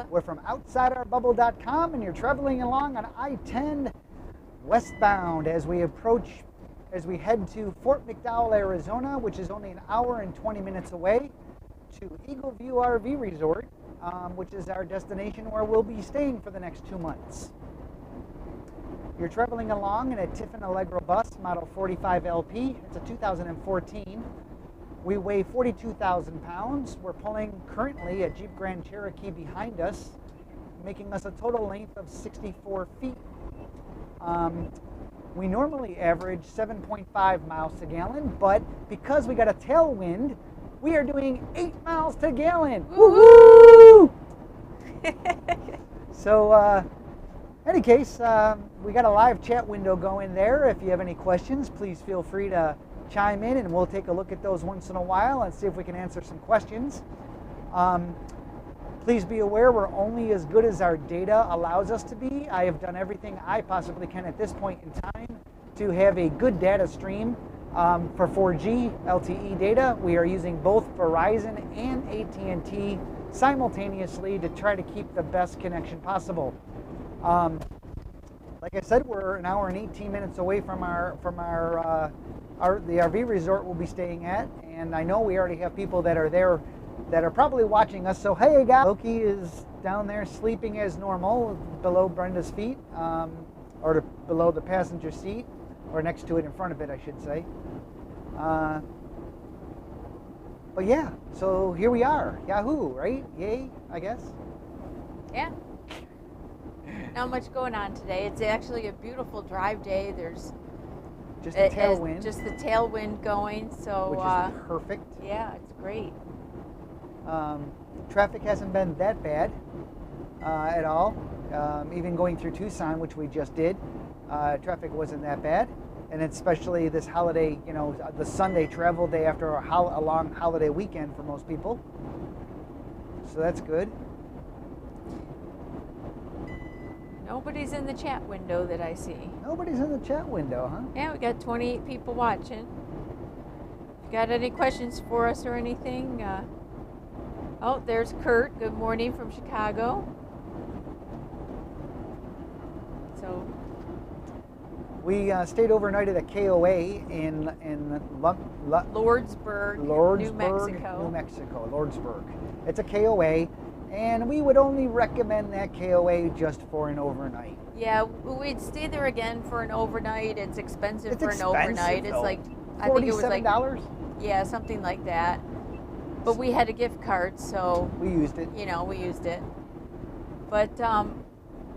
We're from OutsideOurBubble.com, and you're traveling along on I-10 westbound as we head to Fort McDowell, Arizona, which is only an hour and 20 minutes away, to Eagle View RV Resort, which is our destination where we'll be staying for the next 2 months. You're traveling along in a Tiffin Allegro bus, model 45LP. It's a 2014. We weigh 42,000 pounds. We're pulling currently a Jeep Grand Cherokee behind us, making us a total length of 64 feet. We normally average 7.5 miles to gallon, but because we got a tailwind, we are doing 8 miles to gallon. Woohoo! So, any case, we got a live chat window going there. If you have any questions, please feel free to chime in, and we'll take a look at those once in a while and see if we can answer some questions. Please be aware we're only as good as our data allows us to be. I have done everything I possibly can at this point in time to have a good data stream for 4G LTE data. We are using both Verizon and AT&T simultaneously to try to keep the best connection possible. Like I said, we're an hour and 18 minutes away from the RV resort we'll be staying at, and I know we already have people that are there that are probably watching us. So hey guys, Loki is down there sleeping as normal below Brenda's feet, or below the passenger seat, or next to it, in front of it, I should say. But yeah, so here we are. Yahoo, right? Yay, I guess. Yeah. Not much going on today. It's actually a beautiful drive day. There's just a tailwind. Just the tailwind going, so which is perfect. Yeah, it's great. Traffic hasn't been that bad at all. Even going through Tucson, which we just did, traffic wasn't that bad. And especially this holiday, the Sunday travel day after a long holiday weekend for most people. So that's good. Nobody's in the chat window that I see. Nobody's in the chat window, huh? Yeah, we got 28 people watching. If you got any questions for us or anything, oh, there's Kurt. Good morning from Chicago. So we stayed overnight at a KOA in Lordsburg, New Mexico. Lordsburg. It's a KOA, and we would only recommend that KOA just for an overnight. Yeah, we'd stay there again for an overnight. It's expensive for an overnight. Though. It's like, I think it was like $47? Yeah, something like that. But we had a gift card, so we used it. We used it. But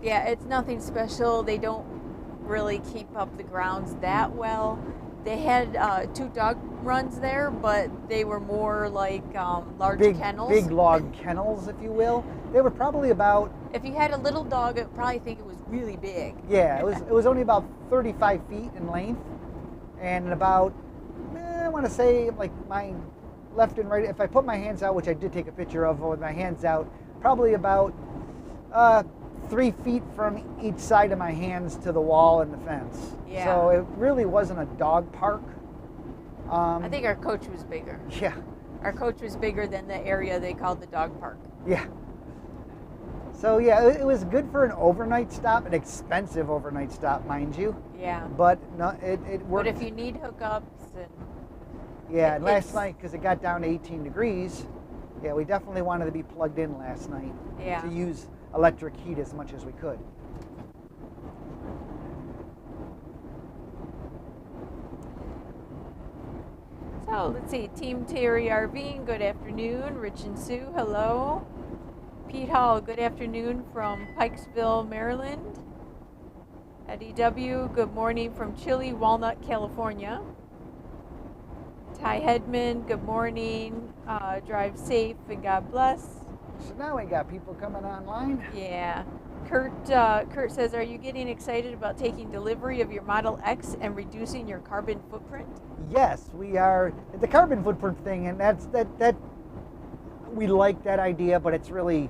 yeah, it's nothing special. They don't really keep up the grounds that well. They had 2 dog runs there, but they were more like large kennels. Big log kennels, if you will. They were probably about... If you had a little dog, I'd probably think it was really big. Yeah, it was only about 35 feet in length, and about, I want to say, like my left and right, if I put my hands out, which I did take a picture of with my hands out, probably about 3 feet from each side of my hands to the wall and the fence. Yeah. So it really wasn't a dog park. I think our coach was bigger. Yeah. Our coach was bigger than the area they called the dog park. Yeah. So yeah, it was good for an overnight stop, an expensive overnight stop, mind you. Yeah. But no, it worked. But if you need hookups and... Yeah, and last night, because it got down to 18 degrees, yeah, we definitely wanted to be plugged in last night. Yeah. To use electric heat as much as we could. So let's see, Team Terry RV, good afternoon. Rich and Sue, hello. Pete Hall, good afternoon from Pikesville, Maryland. Eddie W, good morning from Chili Walnut, California. Ty Hedman, good morning. Drive safe and God bless. So now we got people coming online. Yeah. Kurt says, are you getting excited about taking delivery of your Model X and reducing your carbon footprint? Yes, we are. The carbon footprint thing, and that we like that idea, but it's really...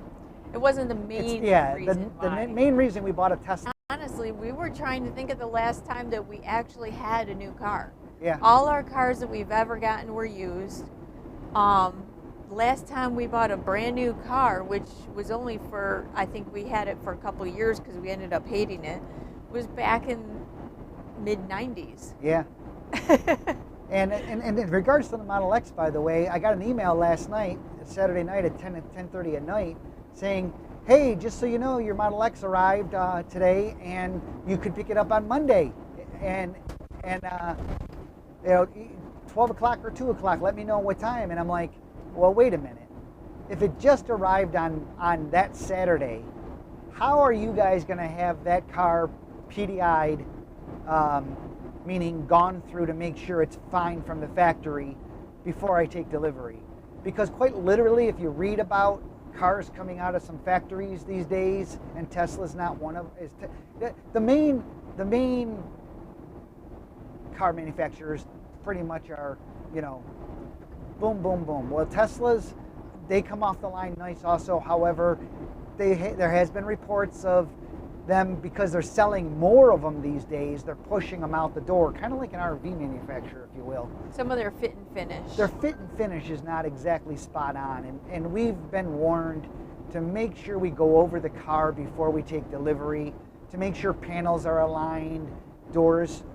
It wasn't the main reason why. The main reason we bought a Tesla. Honestly, we were trying to think of the last time that we actually had a new car. Yeah. All our cars that we've ever gotten were used. last time we bought a brand new car, which was only for, I think we had it for a couple of years because we ended up hating it, was back in mid-90s. Yeah. And in regards to the Model X, by the way, I got an email last night, Saturday night at 10:30 at night, saying, hey, just so you know, your Model X arrived today, and you could pick it up on Monday. And 12 o'clock or 2 o'clock, let me know what time. And I'm like, well, wait a minute. If it just arrived on that Saturday, how are you guys going to have that car PDI'd, meaning gone through to make sure it's fine from the factory before I take delivery? Because quite literally, if you read about cars coming out of some factories these days, and Tesla's not one of the main car manufacturers pretty much are, boom, boom, boom. Well, Teslas, they come off the line nice also. However, there has been reports of them, because they're selling more of them these days, they're pushing them out the door, kind of like an RV manufacturer, if you will. Some of their fit and finish. Their fit and finish is not exactly spot on, and we've been warned to make sure we go over the car before we take delivery, to make sure panels are aligned,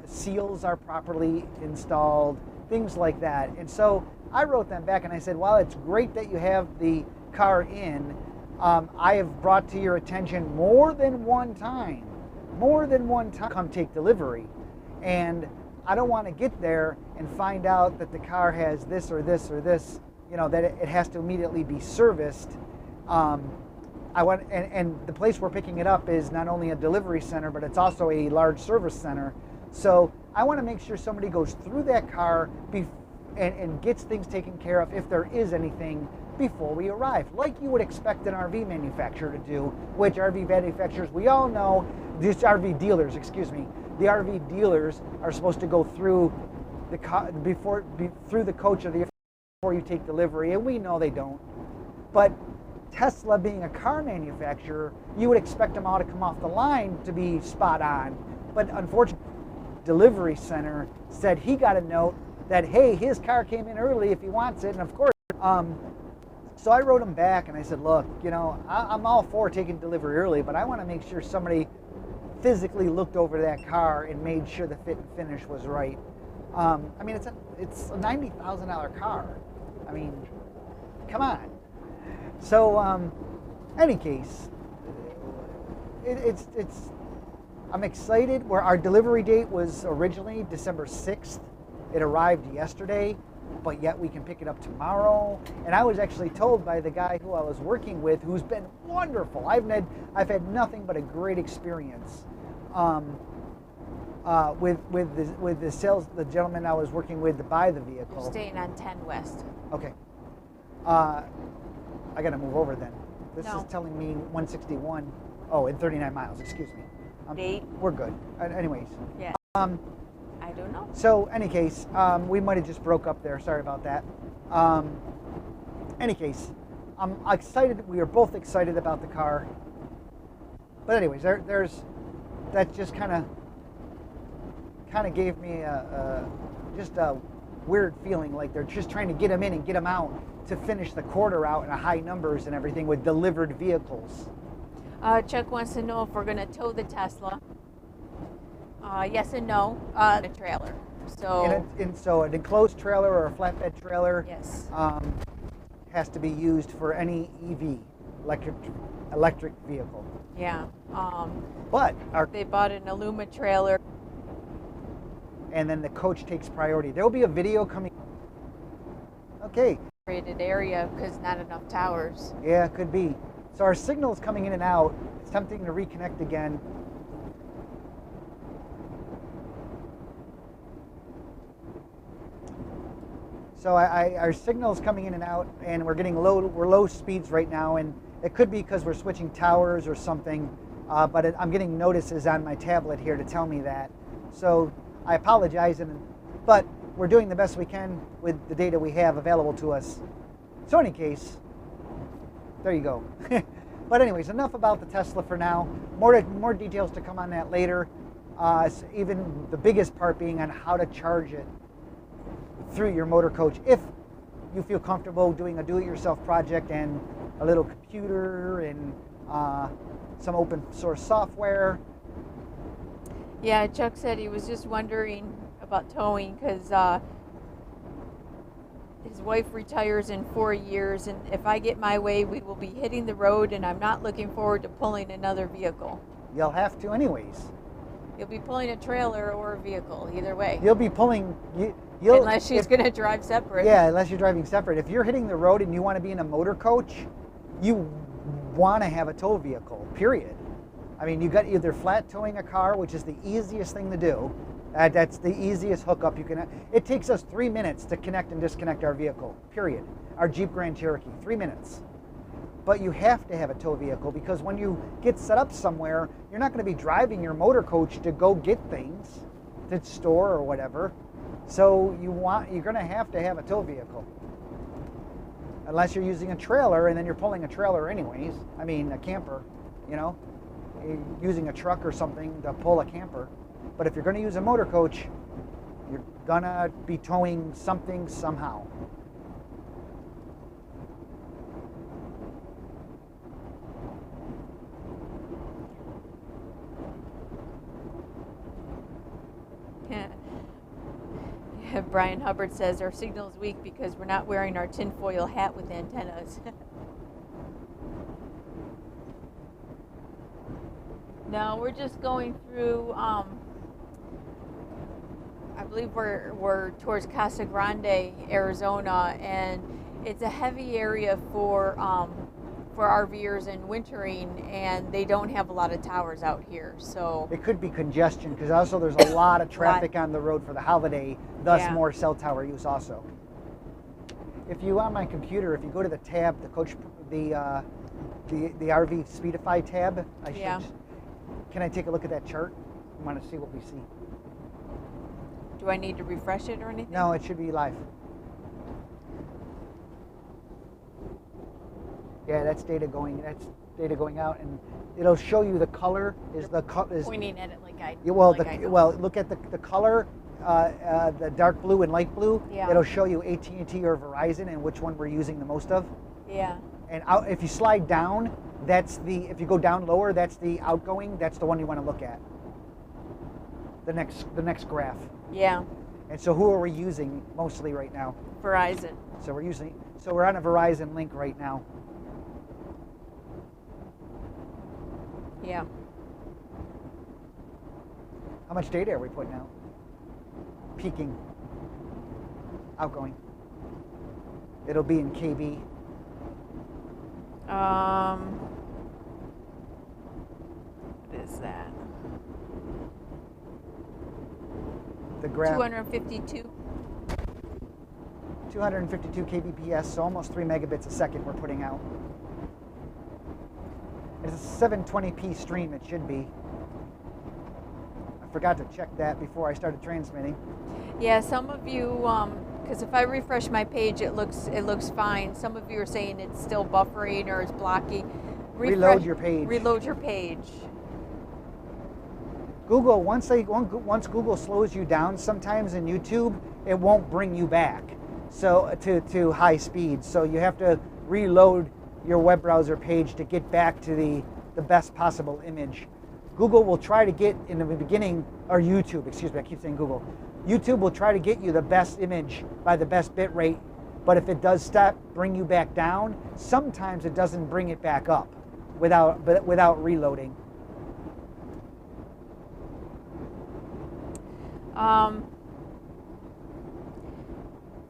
seals are properly installed, things like that. And so I wrote them back and I said, well, it's great that you have the car in. I have brought to your attention more than one time, come take delivery. And I don't want to get there and find out that the car has this or this or this, that it has to immediately be serviced. And the place we're picking it up is not only a delivery center, but it's also a large service center. So I want to make sure somebody goes through that car and gets things taken care of, if there is anything, before we arrive, like you would expect an RV manufacturer to do, which RV manufacturers, we all know, these RV dealers, the RV dealers are supposed to go through the car through the coach of the before you take delivery, and we know they don't. But Tesla, being a car manufacturer, you would expect them all to come off the line to be spot on. But unfortunately, delivery center said he got a note that, hey, his car came in early if he wants it. And of course, so I wrote him back and I said, look, I'm all for taking delivery early, but I want to make sure somebody physically looked over that car and made sure the fit and finish was right. It's a $90,000 car. I mean, come on. So, any case, I'm excited. Our delivery date was originally December 6th. It arrived yesterday, but yet we can pick it up tomorrow. And I was actually told by the guy who I was working with, who's been wonderful. I've had nothing but a great experience with the gentleman I was working with to buy the vehicle. You're staying on 10 West. Okay. I got to move over then. This is telling me 161. Oh, and 39 miles. Excuse me. We're good. Anyways. Yeah. I don't know. So, any case, we might have just broke up there. Sorry about that. Any case, I'm excited. We are both excited about the car. But anyways, that just kind of gave me just a weird feeling, like they're just trying to get them in and get them out to finish the quarter out in a high numbers and everything with delivered vehicles. Chuck wants to know if we're going to tow the Tesla. Yes and no. The trailer. So an enclosed trailer or a flatbed trailer, yes, has to be used for any EV, electric vehicle. Yeah. But they bought an Illuma trailer, and then the coach takes priority. There will be a video coming. Okay. Rated area because not enough towers. Yeah, it could be. So our signal is coming in and out. It's tempting to reconnect again. So our signal is coming in and out, and we're low speeds right now, and it could be because we're switching towers or something, but I'm getting notices on my tablet here to tell me that. So I apologize, but we're doing the best we can with the data we have available to us. So in any case, there you go. But anyways, enough about the Tesla for now. More details to come on that later. Even the biggest part being on how to charge it through your motor coach, if you feel comfortable doing a do-it-yourself project and a little computer and some open source software. Yeah, Chuck said he was just wondering about towing because his wife retires in 4 years, and if I get my way, we will be hitting the road, and I'm not looking forward to pulling another vehicle. You'll have to anyways. You'll be pulling a trailer or a vehicle, either way. You'll be pulling... Unless she's going to drive separate. Yeah, unless you're driving separate. If you're hitting the road and you want to be in a motor coach, you want to have a tow vehicle, period. I mean, you got either flat towing a car, which is the easiest thing to do. That's the easiest hookup you can. It takes us 3 minutes to connect and disconnect our vehicle, period. Our Jeep Grand Cherokee, 3 minutes. But you have to have a tow vehicle because when you get set up somewhere, you're not going to be driving your motor coach to go get things to store or whatever. So you're going to have a tow vehicle. Unless you're using a trailer, and then you're pulling a trailer anyways. I mean, a camper, you know, you're using a truck or something to pull a camper. But if you're going to use a motor coach, you're going to be towing something somehow. Brian Hubbard says our signal is weak because we're not wearing our tinfoil hat with antennas. No, we're just going through, I believe we're towards Casa Grande, Arizona, and it's a heavy area for RVers and wintering, and they don't have a lot of towers out here, so it could be congestion because also there's a lot of traffic on the road for the holiday, thus more cell tower use also. If you on my computer, if you go to the tab, the RV Speedify tab, can I take a look at that chart? I want to see what we see. Do I need to refresh it or anything? No, it should be live. Yeah, that's data going out, and it'll show you the color is pointing at it like I. Well, look at the color, the dark blue and light blue. Yeah. It'll show you AT&T or Verizon and which one we're using the most of. Yeah. And if you slide down, if you go down lower, that's the outgoing. That's the one you want to look at. The next graph. Yeah. And so who are we using mostly right now? Verizon. So we're on a Verizon link right now. Yeah. How much data are we putting out? Peaking. Outgoing. It'll be in KB. What is that? The graph. 252. 252 kbps, so almost 3 megabits a second we're putting out. It's a 720p stream, it should be. I forgot to check that before I started transmitting. Yeah, some of you, because if I refresh my page, it looks fine. Some of you are saying it's still buffering or it's blocky. Reload your page. Reload your page. Google, once Google slows you down sometimes in YouTube, it won't bring you back so to high speed. So you have to reload your web browser page to get back to the best possible image. Google will try to get in the beginning, or YouTube, excuse me, I keep saying Google. YouTube will try to get you the best image by the best bit rate, but if it does bring you back down, sometimes it doesn't bring it back up without reloading.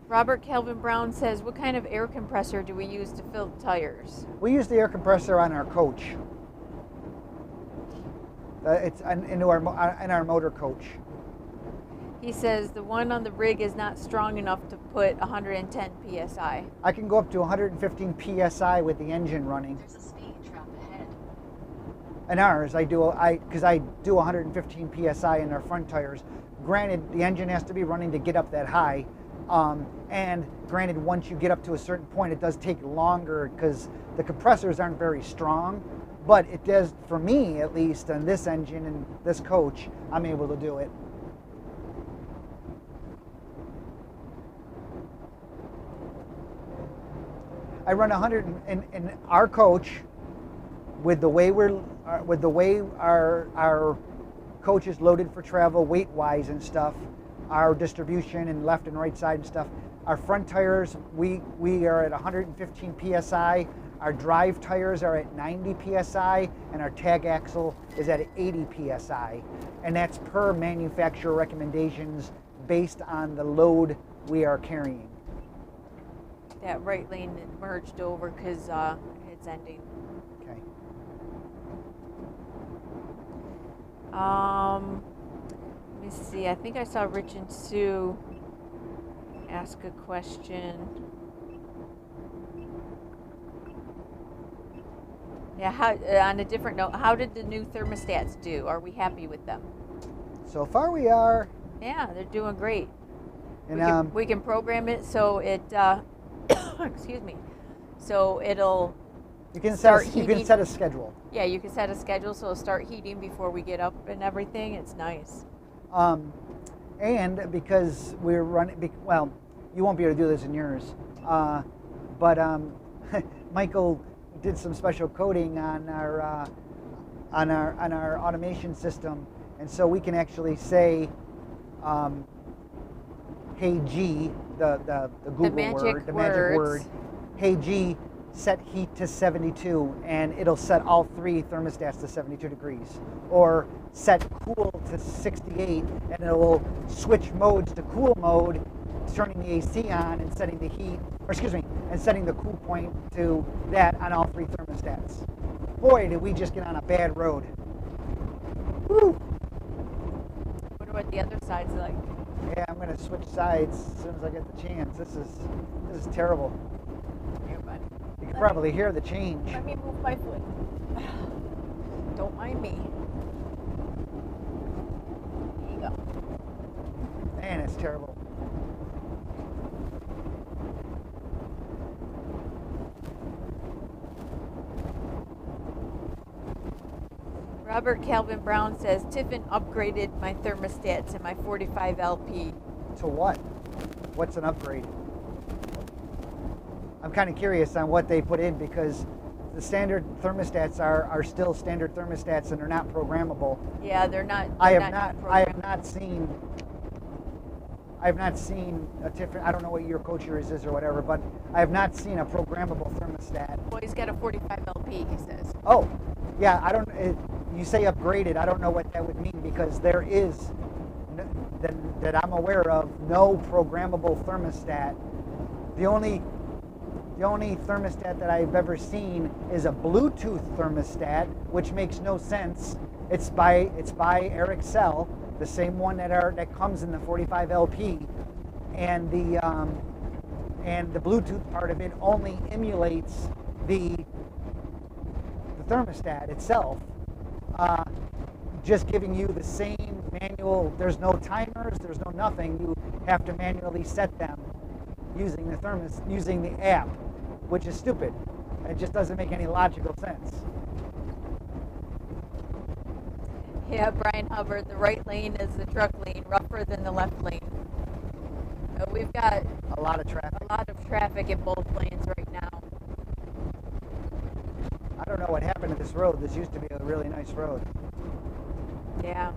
Robert Calvin Brown says, what kind of air compressor do we use to fill tires? We use the air compressor on our coach. It's in our motor coach. He says the one on the rig is not strong enough to put 110 psi. I can go up to 115 psi with the engine running. There's a speed trap ahead. And ours, because I do 115 psi in our front tires. Granted, the engine has to be running to get up that high. And granted, once you get up to a certain point, it does take longer because the compressors aren't very strong. But it does, for me at least, on this engine and this coach, I'm able to do it. I run 100, and our coach, with the way our coach is loaded for travel, weight wise and stuff, our distribution and left and right side and stuff. Our front tires, we are at 115 psi. Our drive tires are at 90 psi, and our tag axle is at 80 psi. And that's per manufacturer recommendations based on the load we are carrying. That right lane merged over because it's ending. Okay. Let me see. I think I saw Rich and Sue ask a question. Yeah, on a different note, how did the new thermostats do? Are we happy with them? So far we are. Yeah, they're doing great. And we can program it so it, excuse me, so it'll you can start set heating. you can set a schedule. Yeah, you can set a schedule so it'll start heating before we get up and everything. It's nice. And because we're running, well, you won't be able to do this in yours, but Michael did some special coding on our automation system, and so we can actually say, "Hey G," the Google word, the magic word, "Hey G, set heat to 72," and it'll set all three thermostats to 72 degrees, or set cool to 68, and it will switch modes to cool mode, turning the AC on and setting the heat, or excuse me, and setting the cool point to that on all three thermostats. Boy, did we just get on a bad road. Woo! Wonder what the other side's like. Yeah, I'm gonna switch sides as soon as I get the chance. This is terrible. Here, bud. You can probably hear the change. Let me move my foot. Don't mind me. There you go. Man, it's terrible. Robert Calvin Brown says, Tiffin upgraded my thermostat to my 45 LP. To what? What's an upgrade? I'm kind of curious on what they put in, because the standard thermostats are still standard thermostats and they're not programmable. Yeah, they're not. I have not seen a Tiffin. I don't know what your coach yours is or whatever, but I have not seen a programmable thermostat. Well, he's got a 45 LP, he says. Oh, yeah. You say upgraded. I don't know what that would mean, because there is that I'm aware of no programmable thermostat. The only thermostat that I've ever seen is a Bluetooth thermostat, which makes no sense. It's by Eric Sell, the same one that comes in the 45 LP, and the Bluetooth part of it only emulates the thermostat itself, just giving you the same manual. There's no timers, there's no nothing. You have to manually set them using the app, which is stupid. It just doesn't make any logical sense. Yeah, Brian Hubbard, the right lane is the truck lane, rougher than the left lane. We've got a lot of traffic in both lanes right now. I don't know what happened to this road. This used to be a really nice road. Yeah.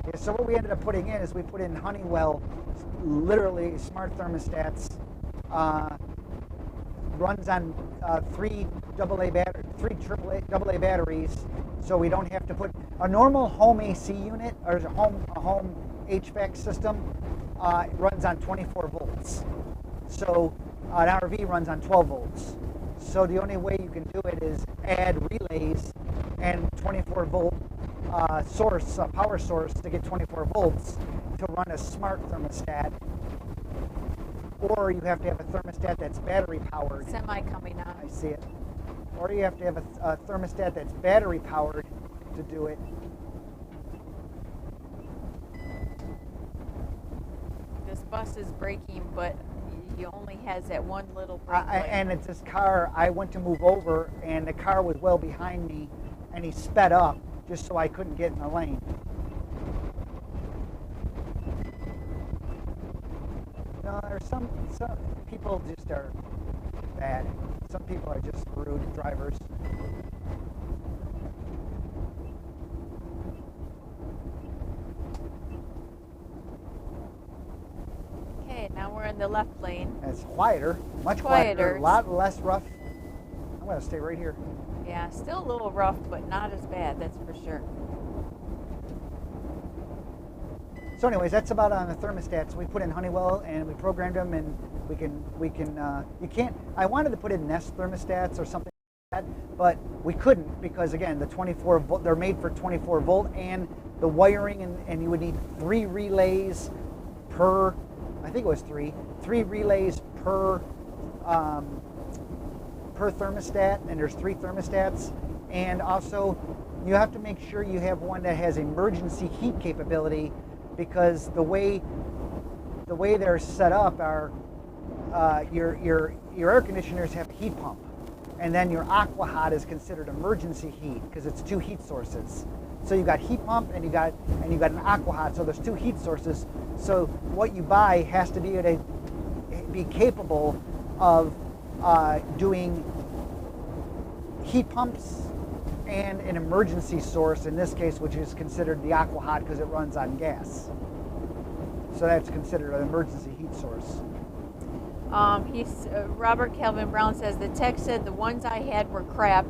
Yeah, so what we ended up putting in is we put in Honeywell, literally smart thermostats, runs on three AA batteries, so we don't have to put a normal home AC unit or a home HVAC system. It runs on 24 volts. So an RV runs on 12 volts. So the only way you can do it is add relays and 24 volt power source to get 24 volts to run a smart thermostat. Or you have to have a thermostat that's battery powered. Semi coming on. I see it. Or you have to have a thermostat that's battery powered to do it. This bus is braking, but he only has that one little brake light. And it's this car. I went to move over, and the car was well behind me, and he sped up just so I couldn't get in the lane. No, or some people just are bad. Some people are just rude drivers. Okay, now we're in the left lane. And it's quieter, much quieter, a lot less rough. I'm going to stay right here. Yeah, still a little rough, but not as bad, that's for sure. So anyways, that's about on the thermostats. We put in Honeywell and we programmed them, and you can't, I wanted to put in Nest thermostats or something like that, but we couldn't because again, the 24 volt, they're made for 24 volt and the wiring, and you would need 3 relays per, I think it was 3 relays per thermostat, and there's 3 thermostats. And also you have to make sure you have one that has emergency heat capability, because the way they're set up are your air conditioners have a heat pump, and then your aqua hot is considered emergency heat because it's 2 heat sources. So you got heat pump and you got an aqua hot, so there's 2 heat sources. So what you buy has to be capable of doing heat pumps and an emergency source, in this case, which is considered the aqua hot because it runs on gas. So that's considered an emergency heat source. Robert Calvin Brown says the tech said the ones I had were crap,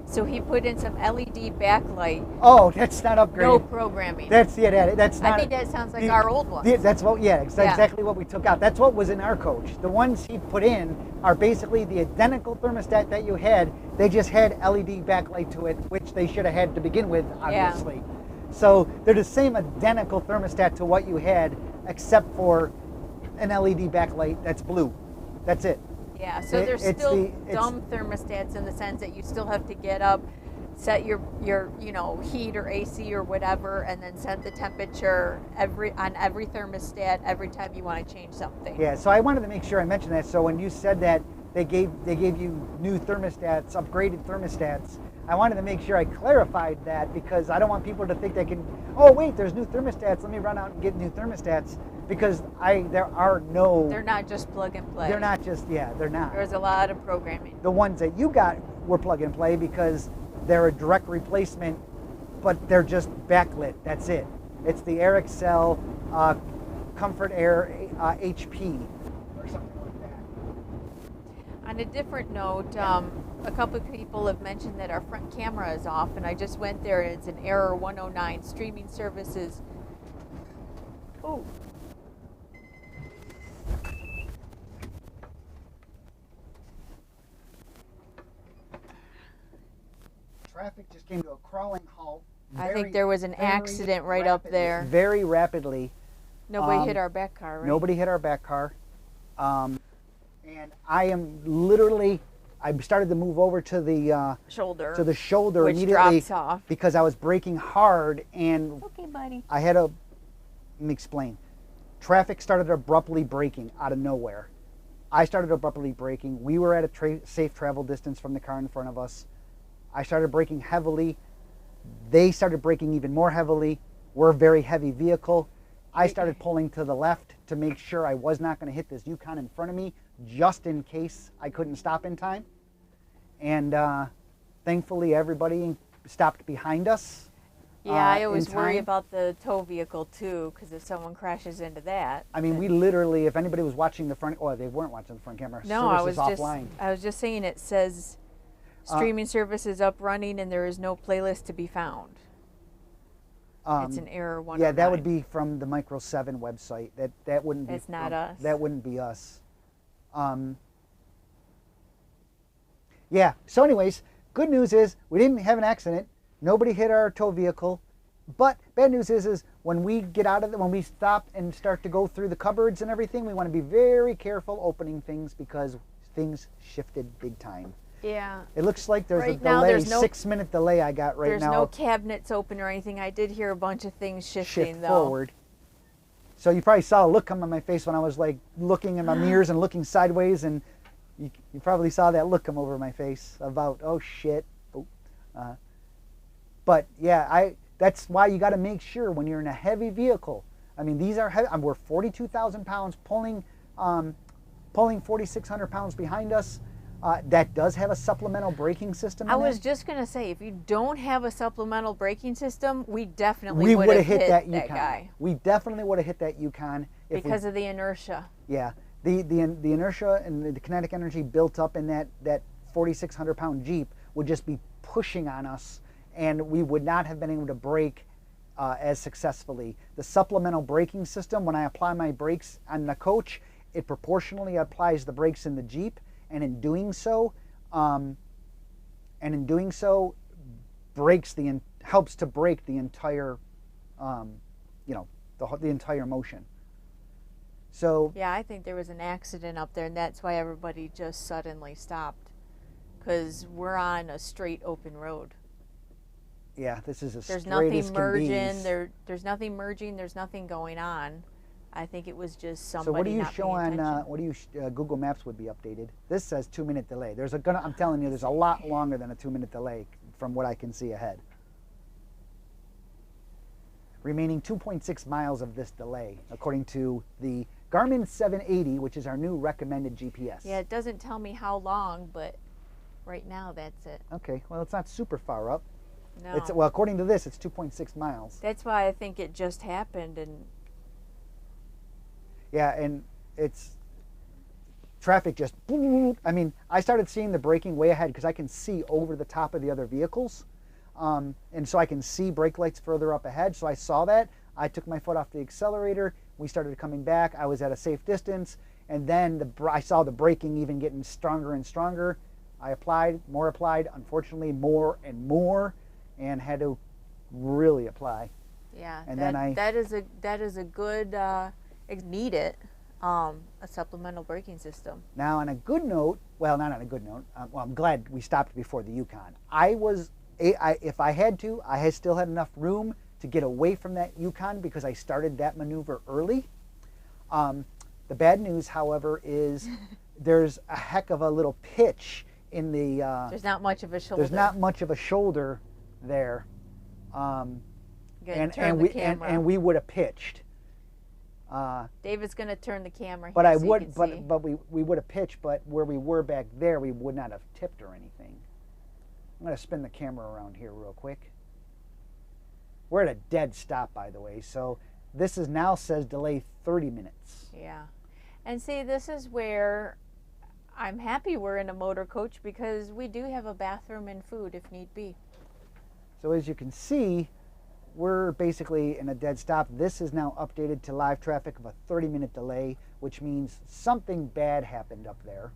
so he put in some LED backlight. Oh, that's not upgraded. No programming. That's not. I think that sounds like our old ones. That's what. Yeah, exactly what we took out. That's what was in our coach. The ones he put in are basically the identical thermostat that you had. They just had LED backlight to it, which they should have had to begin with, obviously. Yeah. So they're the same identical thermostat to what you had, except for an LED backlight that's blue. That's it. Yeah, so there's still dumb thermostats in the sense that you still have to get up, set your heat or AC or whatever, and then set the temperature on every thermostat every time you want to change something. Yeah, so I wanted to make sure I mentioned that. So when you said that they gave you new thermostats, upgraded thermostats, I wanted to make sure I clarified that, because I don't want people to think they can, oh wait, there's new thermostats, let me run out and get new thermostats, because there are no... They're not just plug and play. They're not just, yeah, they're not. There's a lot of programming. The ones that you got were plug and play because they're a direct replacement, but they're just backlit, that's it. It's the Air Excel Comfort Air HP or something like that. On a different note, a couple of people have mentioned that our front camera is off, and I just went there, and it's an error 109, streaming services. Oh. Traffic just came to a crawling halt. I think there was an accident right up there. Very rapidly. Nobody hit our back car, right? Nobody hit our back car. And I am literally, I started to move over to the shoulder. To the shoulder which immediately drops off. Because I was braking hard, and okay, buddy. I had let me explain. Traffic started abruptly braking out of nowhere. I started abruptly braking. We were at a safe travel distance from the car in front of us. I started braking heavily. They started braking even more heavily. We're a very heavy vehicle. I started pulling to the left to make sure I was not going to hit this Yukon in front of me, just in case I couldn't stop in time. And thankfully, everybody stopped behind us. Yeah, I always worry about the tow vehicle too, because if someone crashes into that. I mean, we literally, if anybody was watching the front, they weren't watching the front camera. No, I was just saying, it says streaming service is up running and there is no playlist to be found. It's an error 109. Yeah, that would be from the Micro 7 website. That wouldn't be. It's not us. That wouldn't be us. Yeah. So, anyways, good news is we didn't have an accident. Nobody hit our tow vehicle. But bad news is when we get out of when we stop and start to go through the cupboards and everything, we want to be very careful opening things because things shifted big time. Yeah. It looks like there's a delay, 6-minute delay I got right now. There's no cabinets open or anything. I did hear a bunch of things shifting though. Forward. So you probably saw a look come on my face when I was like looking in my mirrors and looking sideways, and you probably saw that look come over my face about, oh shit. But yeah, that's why you got to make sure when you're in a heavy vehicle. I mean, these are heavy. We're 42,000 pounds pulling pulling 4,600 pounds behind us. That does have a supplemental braking system in I was it. just going to say, if you don't have a supplemental braking system, we definitely would have hit that guy. We definitely would have hit that Yukon. Because of the inertia. Yeah. The inertia and the kinetic energy built up in that 4,600 pound Jeep would just be pushing on us, and we would not have been able to brake as successfully. The supplemental braking system, when I apply my brakes on the coach, it proportionally applies the brakes in the Jeep, and in doing so, helps to brake the entire, the entire motion. So yeah, I think there was an accident up there, and that's why everybody just suddenly stopped, because we're on a straight open road. Yeah, this is There's nothing merging. There's nothing merging. There's nothing going on. I think it was just somebody. So what do you not show paying on? attention. What do you Google Maps would be updated? This says 2-minute delay. I'm telling you, there's a lot longer than a 2-minute delay from what I can see ahead. Remaining 2.6 miles of this delay, according to the Garmin 780, which is our new recommended GPS. Yeah, it doesn't tell me how long, but right now that's it. Okay, well, it's not super far up. No. Well, according to this, it's 2.6 miles. That's why I think it just happened. And yeah, and it's traffic just, I mean, I started seeing the braking way ahead because I can see over the top of the other vehicles. And so I can see brake lights further up ahead. So I saw that. I took my foot off the accelerator. We started coming back. I was at a safe distance. And then I saw the braking even getting stronger and stronger. I applied, more applied, unfortunately more and more, and had to really apply. Yeah, and that is a good, need it, a supplemental braking system. Now on a good note, well, not on a good note, well, I'm glad we stopped before the Yukon. If I had to, I still had enough room to get away from that Yukon because I started that maneuver early. The bad news, however, is there's a heck of a little pitch in the... there's not much of a shoulder. There's not much of a shoulder there. And we would have pitched. David's going to turn the camera here but I so would, you can see. but we would have pitched, but where we were back there, we would not have tipped or anything. I'm going to spin the camera around here real quick. We're at a dead stop, by the way, so this is now says delay 30 minutes. Yeah. And see, this is where I'm happy we're in a motor coach because we do have a bathroom and food if need be. So as you can see, we're basically in a dead stop. This is now updated to live traffic of a 30-minute delay, which means something bad happened up there.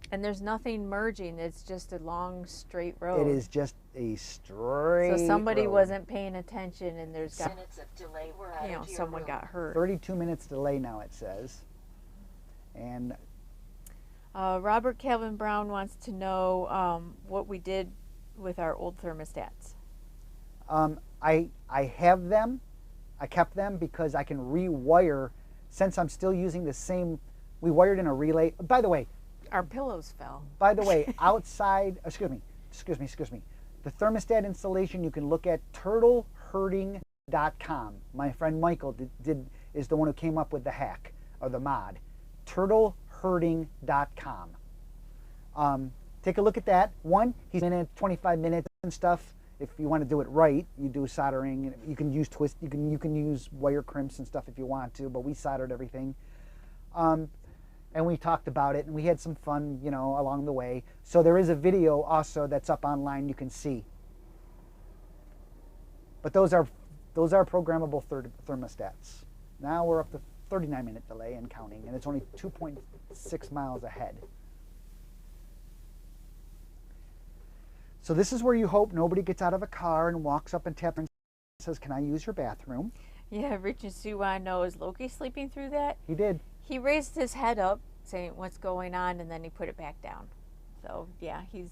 And there's nothing merging. It's just a long, straight road. It is just a straight So somebody road. wasn't paying attention, and there's minutes of delay were added to your someone room. got hurt. 32 minutes delay now, it says. And Robert Calvin Brown wants to know what we did with our old thermostats. I have them. I kept them because I can rewire. Since I'm still using the same, we wired in a relay. By the way, Our pillows fell. By the way, outside, excuse me. The thermostat installation you can look at turtleherding.com. My friend Michael is the one who came up with the hack or the mod. turtleherding.com. Take a look at that. One, he's in it 25 minutes and stuff. If you want to do it right, you do soldering. You can use twist. You can use wire crimps and stuff if you want to. But we soldered everything. And we talked about it, and we had some fun, along the way. So there is a video also that's up online you can see. But those are programmable thermostats. Now we're up to 39-minute delay and counting, and it's only 2.6 miles ahead. So this is where you hope nobody gets out of a car and walks up and taps and says, "Can I use your bathroom?" Yeah, Rich and Sue want to know, is Loki sleeping through that? He did. He raised his head up, saying what's going on, and then he put it back down. So yeah, he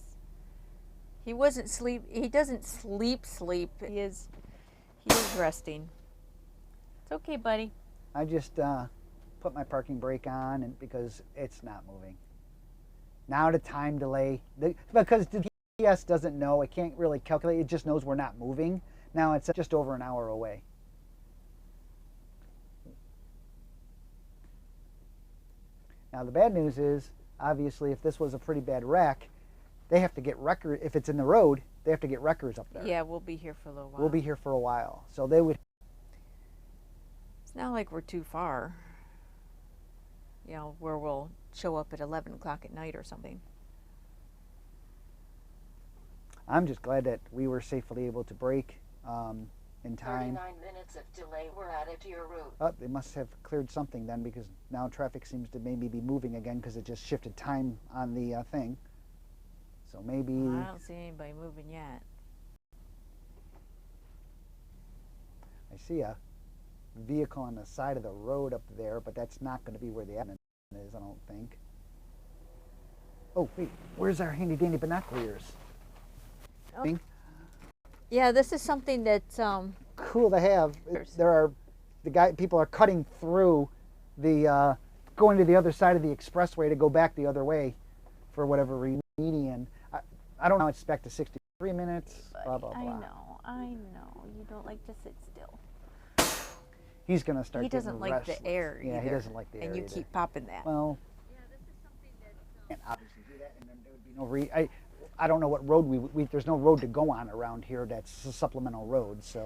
doesn't sleep. He is resting. It's okay, buddy. I just put my parking brake on, and because it's not moving. Now the time delay, because the GPS doesn't know, it can't really calculate. It just knows we're not moving. Now it's just over an hour away. Now the bad news is, obviously, if this was a pretty bad wreck, they have to get wreckers. If it's in the road, they have to get wreckers up there. Yeah, we'll be here for a little while. We'll be here for a while. So they would. It's not like we're too far. You know, where we'll show up at 11 o'clock at night or something. I'm just glad that we were safely able to brake in time. 39 minutes of delay were added to your route. Oh, they must have cleared something then, because now traffic seems to maybe be moving again because it just shifted time on the thing. So maybe. Well, I don't see anybody moving yet. I see a vehicle on the side of the road up there, but that's not going to be where the accident is, I don't think. Oh, wait, where's our handy dandy binoculars? Oh. Yeah, this is something that's cool to have. People are cutting through the going to the other side of the expressway to go back the other way for whatever median. I don't know. Expect a 63 minutes. Blah blah blah. I know. You don't like to sit still. He's gonna start. He doesn't like restless. the air either. Yeah, he doesn't like the air. And you either. keep popping that. Well. Yeah, this is something that. Can't obviously do that, and then there would be no I don't know what road there's no road to go on around here that's a supplemental road, so.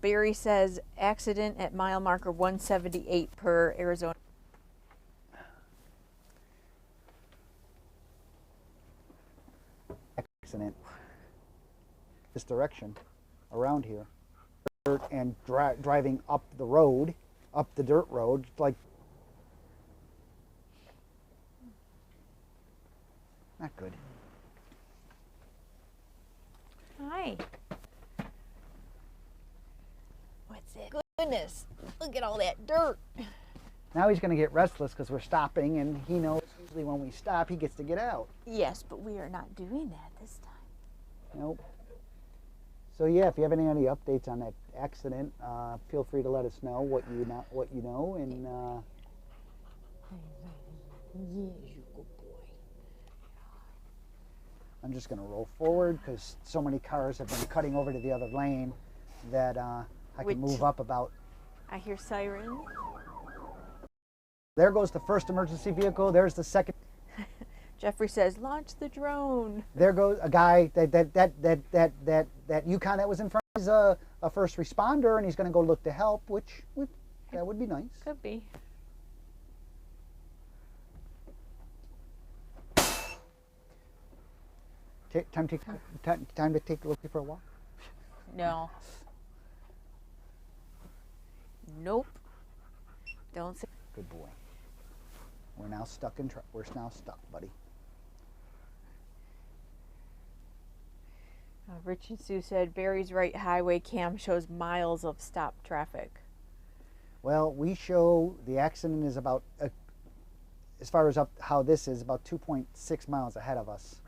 Barry says accident at mile marker 178 per Arizona. Accident. This direction, around here, and driving up the road, up the dirt road, like. Not good. Hi. What's it? Goodness, look at all that dirt. Now he's going to get restless because we're stopping, and he knows usually when we stop, he gets to get out. Yes, but we are not doing that this time. Nope. So yeah, if you have any updates on that accident, feel free to let us know what you know, and. Yes, you good boy. I'm just going to roll forward because so many cars have been cutting over to the other lane that I can move up about. I hear siren. There goes the first emergency vehicle. There's the second. Jeffrey says, "Launch the drone." There goes a guy that Yukon that was in front. He's a first responder, and he's going to go look to help, that would be nice. Could be. Time to take a look for a walk. No. Nope. Don't say. Good boy. We're now stuck buddy. Rich and Sue said Barry's right highway cam shows miles of stopped traffic. Well, we show the accident is about, as far as how this is, about 2.6 miles ahead of us.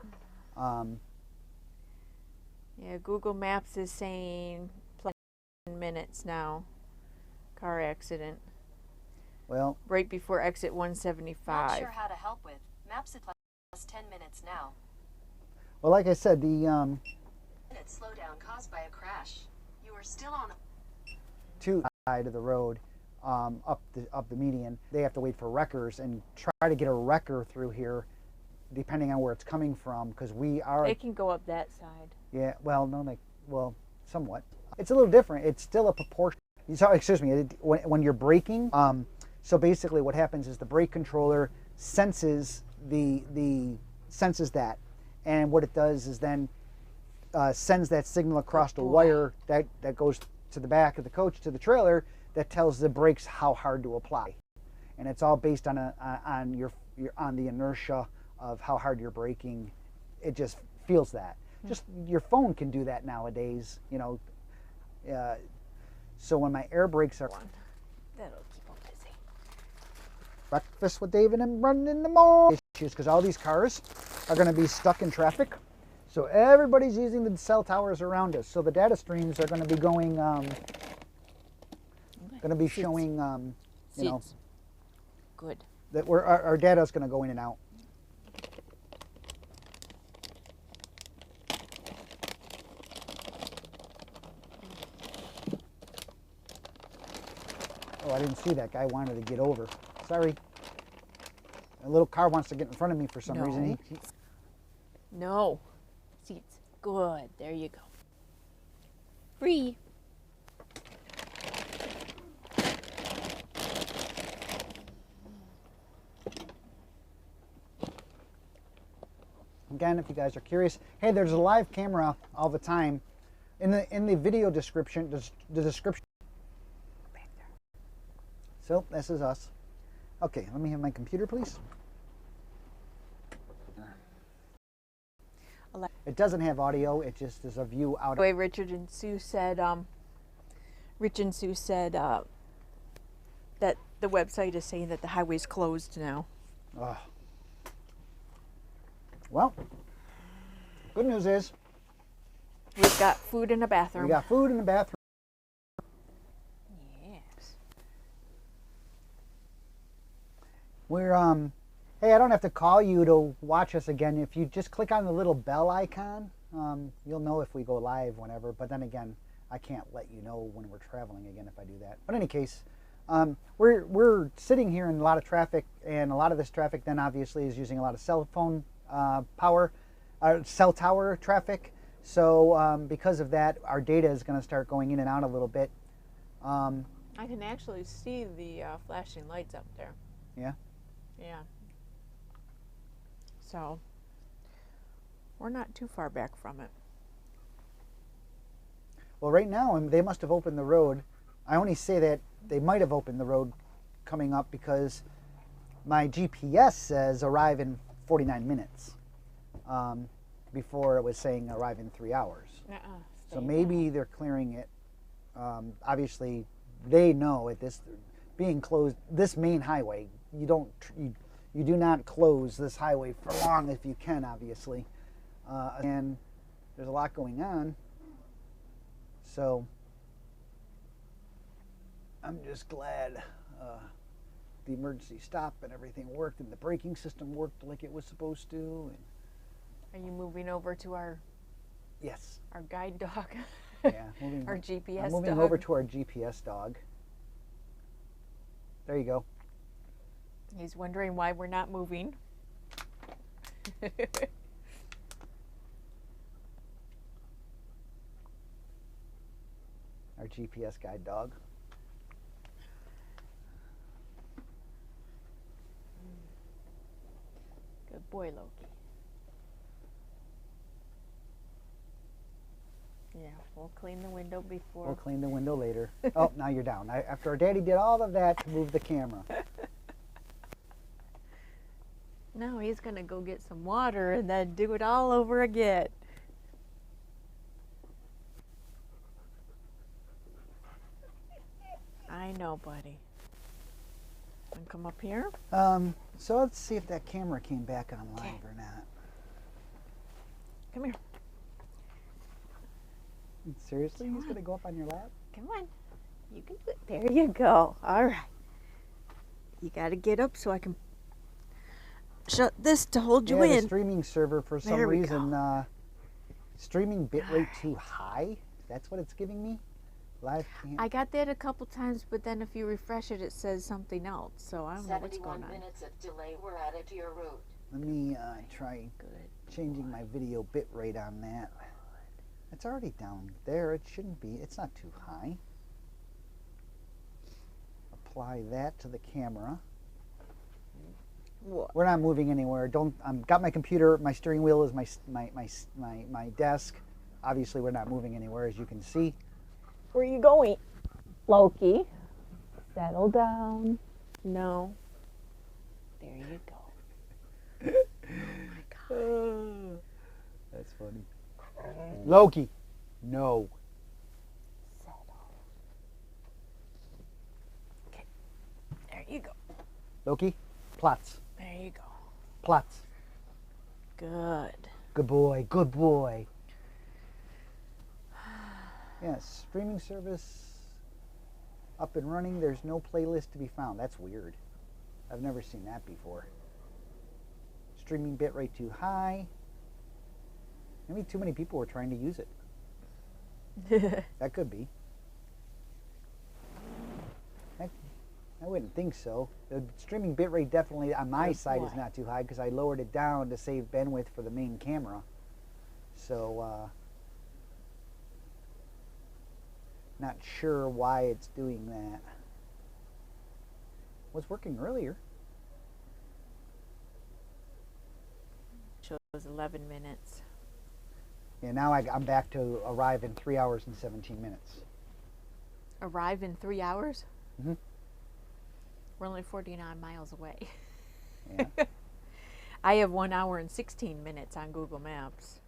Yeah, Google Maps is saying 10 minutes now. Car accident. Well, right before exit 175. Not sure how to help with. Maps plus 10 minutes now. Well, like I said, the minute slowdown caused by a crash. You are still on the side of the road, up the median. They have to wait for wreckers and try to get a wrecker through here, depending on where it's coming from, because we are. They can go up that side. Yeah. Well, no, somewhat. It's a little different. It's still a proportion. Excuse me. When you're braking, so basically what happens is the brake controller senses senses that, and what it does is then sends that signal across the wire that goes to the back of the coach to the trailer that tells the brakes how hard to apply, and it's all based on the inertia of how hard you're braking. It just feels that. Just your phone can do that nowadays, you know. So when my air brakes are on, that'll keep them busy. Breakfast with David and running in the morning issues because all these cars are going to be stuck in traffic. So everybody's using the cell towers around us. So the data streams are going to be going, showing, you know, good. That our data is going to go in and out. Oh, I didn't see that guy wanted to get over. Sorry. A little car wants to get in front of me for some reason. No. Seats. Good. There you go. Free. Again, if you guys are curious, hey, there's a live camera all the time. In the video description, the description. So this is us. Okay, let me have my computer, please. It doesn't have audio. It just is a view out. The way Richard and Sue said, Rich and Sue said that the website is saying that the highway's closed now. Well, good news is we've got food in the bathroom. We got food in the bathroom. Yes. We're hey, I don't have to call you to watch us again. If you just click on the little bell icon, you'll know if we go live whenever. But then again, I can't let you know when we're traveling again if I do that. But in any case, we're sitting here in a lot of traffic, and a lot of this traffic then obviously is using a lot of cell phone power, cell tower traffic. So because of that, our data is going to start going in and out a little bit. I can actually see the flashing lights up there. Yeah? Yeah. So we're not too far back from it. Well, right now, they must have opened the road. I only say that they might have opened the road coming up because my GPS says arrive in 49 minutes. Before it was saying arrive in 3 hours. So maybe they're clearing it. Obviously, they know at this being closed, this main highway, you do not close this highway for long if you can, obviously. And there's a lot going on. So I'm just glad the emergency stop and everything worked, and the braking system worked like it was supposed to. And are you moving over to our guide dog? Yeah, our GPS I'm moving dog. over to our GPS dog. There you go. He's wondering why we're not moving. Our GPS guide dog. Good boy, Loki. Yeah, we'll clean the window before. We'll clean the window later. Oh, now you're down. After our daddy did all of that to move the camera. Now he's going to go get some water and then do it all over again. I know, buddy. Want to come up here? So let's see if that camera came back on live or not. Come here. Seriously? He's going to go up on your lap? Come on. You can do it. There you go. All right. You got to get up so I can shut this to hold you in. The streaming server, for some reason, streaming bitrate too high. That's what it's giving me. Live cam. I got that a couple times, but then if you refresh it, it says something else. So I don't know what's going on. 71 minutes of delay were added to your route. Let me try changing my video bitrate on that. It's already down there. It shouldn't be. It's not too high. Apply that to the camera. What? We're not moving anywhere. Got my computer. My steering wheel is my desk. Obviously, we're not moving anywhere, as you can see. Where are you going, Loki? Settle down. No. There you go. Oh my God. That's funny. Loki, no. Settle. Okay. There you go. Loki, plots. There you go. Plots. Good. Good boy. Good boy. Yes, streaming service up and running. There's no playlist to be found. That's weird. I've never seen that before. Streaming bitrate too high. Maybe too many people were trying to use it. That could be. I wouldn't think so. The streaming bitrate definitely on my side is not too high because I lowered it down to save bandwidth for the main camera. So, not sure why it's doing that. Was working earlier. Shows 11 minutes. Yeah, now I'm back to arrive in 3 hours and 17 minutes. Arrive in 3 hours? Mm-hmm. We're only 49 miles away. Yeah. I have 1 hour and 16 minutes on Google Maps.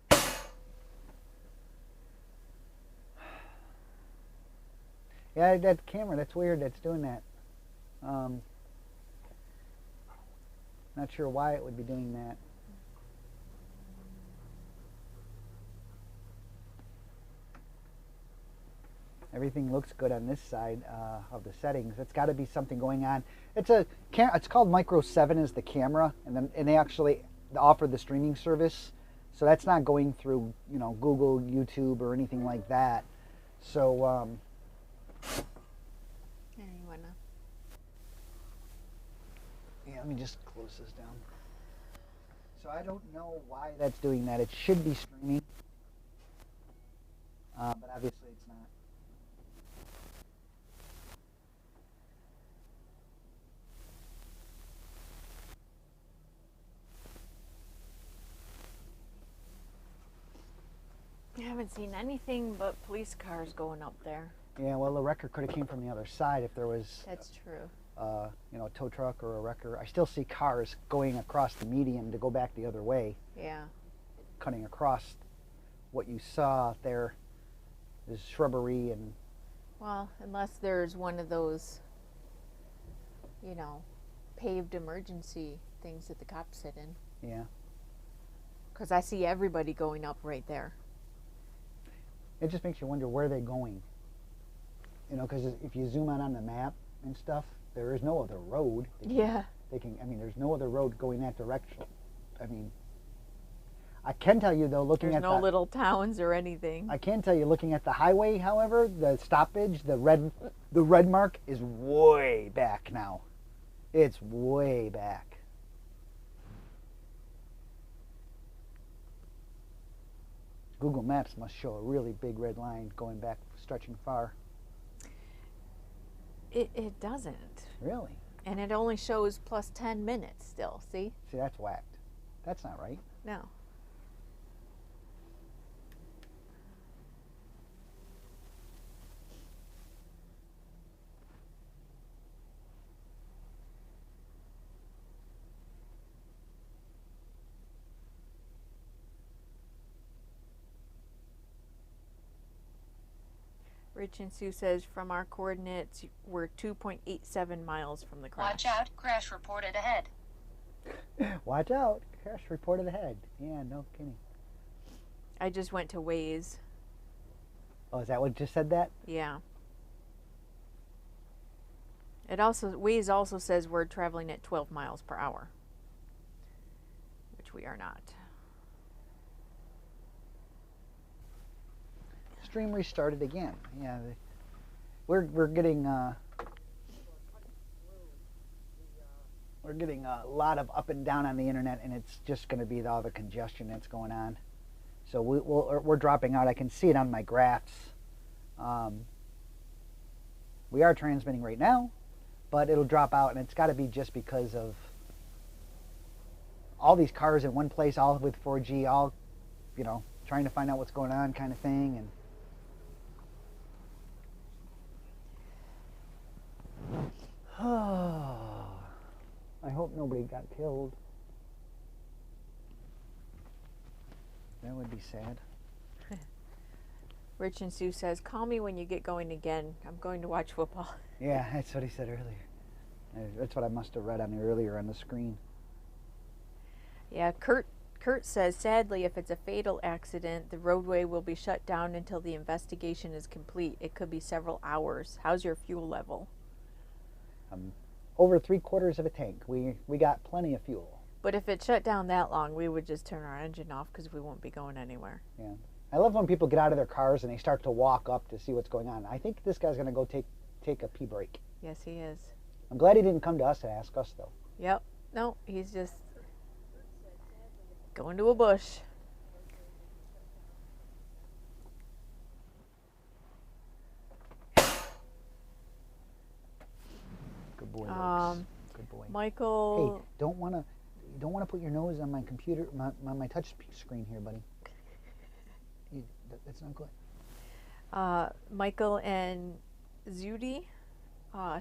Yeah, that camera, that's weird that's doing that. Not sure why it would be doing that. Everything looks good on this side of the settings. It's got to be something going on. It's called Micro 7 is the camera, and they actually offer the streaming service. So that's not going through, Google, YouTube, or anything like that. So yeah, let me just close this down. So I don't know why that's doing that. It should be streaming, but obviously it's not. I haven't seen anything but police cars going up there. Yeah, well, the wrecker could have came from the other side if there was. That's true. A tow truck or a wrecker. I still see cars going across the median to go back the other way. Yeah. Cutting across what you saw there is shrubbery and. Well, unless there's one of those, paved emergency things that the cops sit in. Yeah. Because I see everybody going up right there. It just makes you wonder where they're going. Because if you zoom out on the map and stuff, there is no other road. There's no other road going that direction. I can tell you though, looking There's at no little towns or anything. I can tell you, looking at the highway, however, the stoppage, the red mark is way back now. It's way back. Google Maps must show a really big red line going back, stretching far. It doesn't. Really? And it only shows plus 10 minutes still, see? See, that's whacked. That's not right. No. Rich and Sue says from our coordinates, we're 2.87 miles from the crash. Watch out, crash reported ahead. Watch out, crash reported ahead. Yeah, no kidding. I just went to Waze. Oh, is that what just said that? Yeah. Waze also says we're traveling at 12 miles per hour, which we are not. Stream restarted again. Yeah, we're getting we're getting a lot of up and down on the internet, and it's just going to be all the congestion that's going on. So we're dropping out. I can see it on my graphs. We are transmitting right now, but it'll drop out, and it's got to be just because of all these cars in one place, all with 4G, all trying to find out what's going on, kind of thing, and. I hope nobody got killed. That would be sad. Rich and Sue says, call me when you get going again. I'm going to watch football. Yeah, that's what he said earlier. That's what I must have read on the earlier on the screen. Yeah, Kurt says, sadly, if it's a fatal accident, the roadway will be shut down until the investigation is complete. It could be several hours. How's your fuel level? Over 3/4 of a tank. We got plenty of fuel. But if it shut down that long, we would just turn our engine off because we won't be going anywhere. Yeah. I love when people get out of their cars and they start to walk up to see what's going on. I think this guy's going to go take a pee break. Yes, he is. I'm glad he didn't come to us to ask us, though. Yep. No, he's just going to a bush. Good boy, Lux. Good boy. Michael. Hey, don't wanna put your nose on my computer, my touch screen here, buddy. That's not good. Michael and Zudi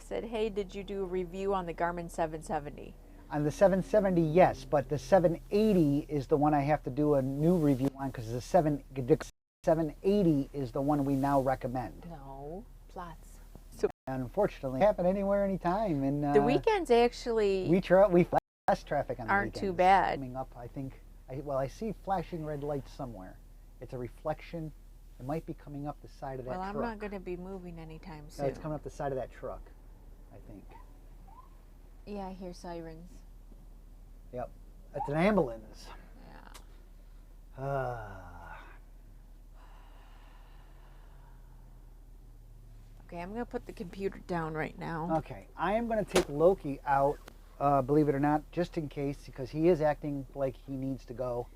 said, hey, did you do a review on the Garmin 770? On the 770, yes, but the 780 is the one I have to do a new review on because the 780 is the one we now recommend. No, Plots. And unfortunately, it can happen anywhere, anytime. And The weekends actually we less traffic on the aren't weekends. too bad. Coming up, I think. I see flashing red lights somewhere. It's a reflection. It might be coming up the side of that truck. Well, I'm not going to be moving anytime soon. No, it's coming up the side of that truck, I think. Yeah, I hear sirens. Yep. It's an ambulance. Yeah. Okay, I'm going to put the computer down right now. Okay, I am going to take Loki out, believe it or not, just in case, because he is acting like he needs to go.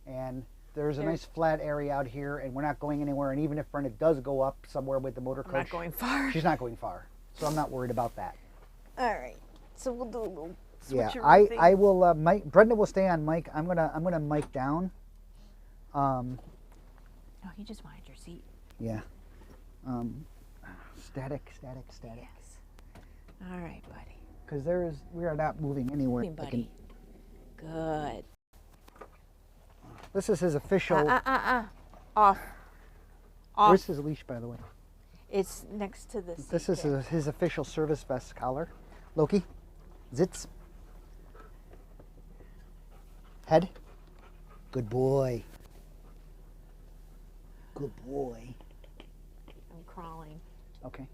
And there's a nice flat area out here, and we're not going anywhere. And even if Brenda does go up somewhere with the motor coach, I'm not going far. She's not going far, so I'm not worried about that. All right, so we'll do a little Yeah, switcheroo thing. I will. Brenda will stay on mic. I'm gonna mic down. Oh, he just wanted your seat. Yeah. Static. Yes. All right, buddy. Because we are not moving anywhere. Moving, buddy. Good. This is his official. Off. Where's his leash, by the way? It's next to the seat. This is his official service vest collar. Loki, zits. Head. Good boy. Good boy. I'm crawling. Okay.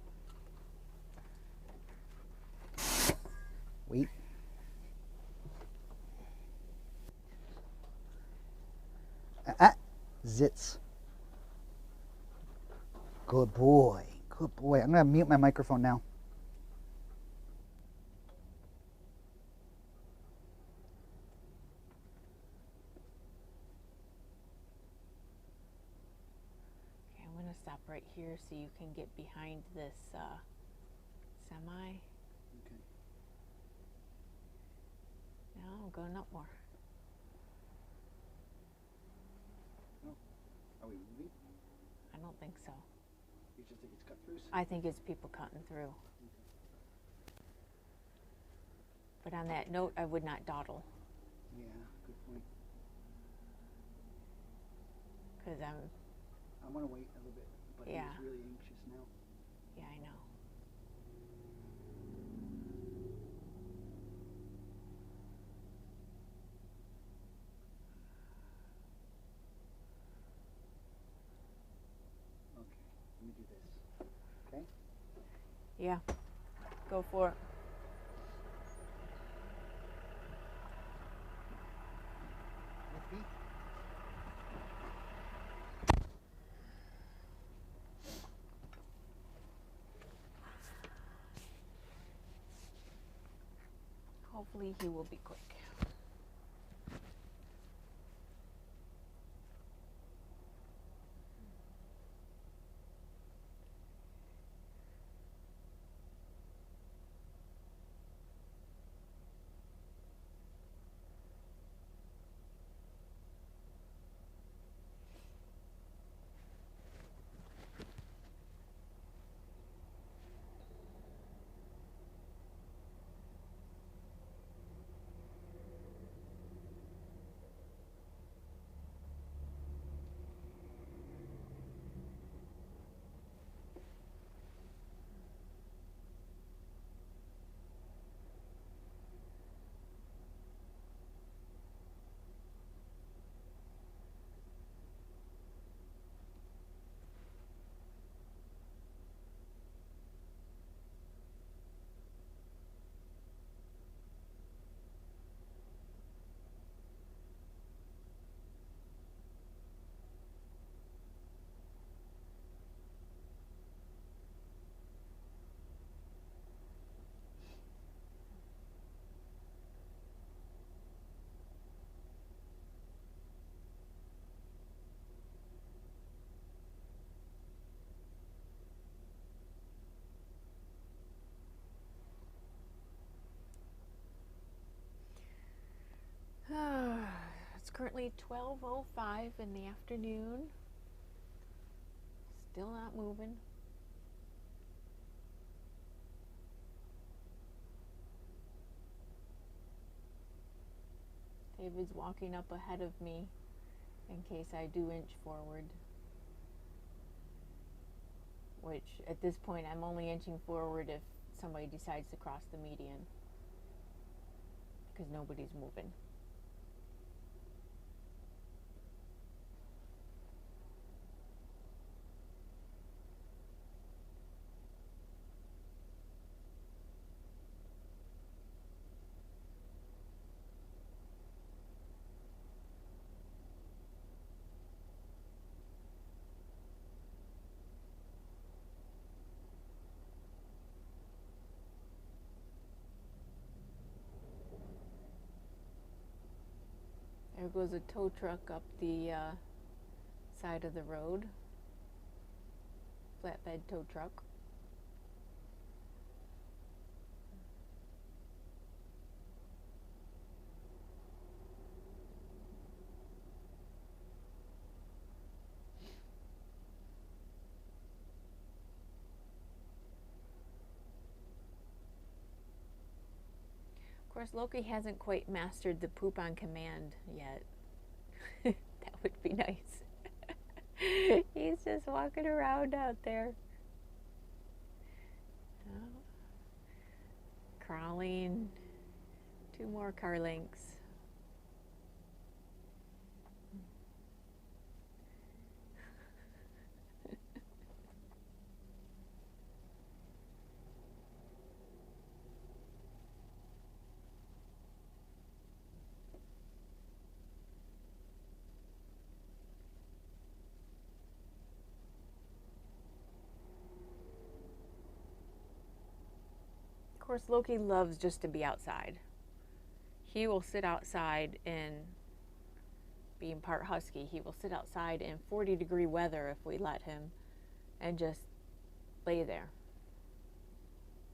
Wait. Zits. Good boy. Good boy. I'm going to mute my microphone now. Okay, I'm going to stop right here so you can get behind this semi. Okay. No, I'm going up more. Are we moving? I don't think so. You just think it's cut through? I think it's people cutting through. But on that note, I would not dawdle. Yeah, good point. Because I'm going to wait a little bit, but Yeah. he's really anxious now. yeah, I know. Okay, let me do this. Okay? Yeah, go for it. Lift me. Hopefully he will be quick. only 12:05 in the afternoon. Still not moving. David's walking up ahead of me in case I do inch forward. Which, at this point, I'm only inching forward if somebody decides to cross the median. Because nobody's moving. There goes a tow truck up the side of the road. Flatbed tow truck. Of course, Loki hasn't quite mastered the poop on command yet. That would be nice. He's just walking around out there. Oh. Crawling. 2 more car lengths. Of course, Loki loves just to be outside. He will sit outside in, being part husky, he will sit outside in 40-degree weather if we let him and just lay there.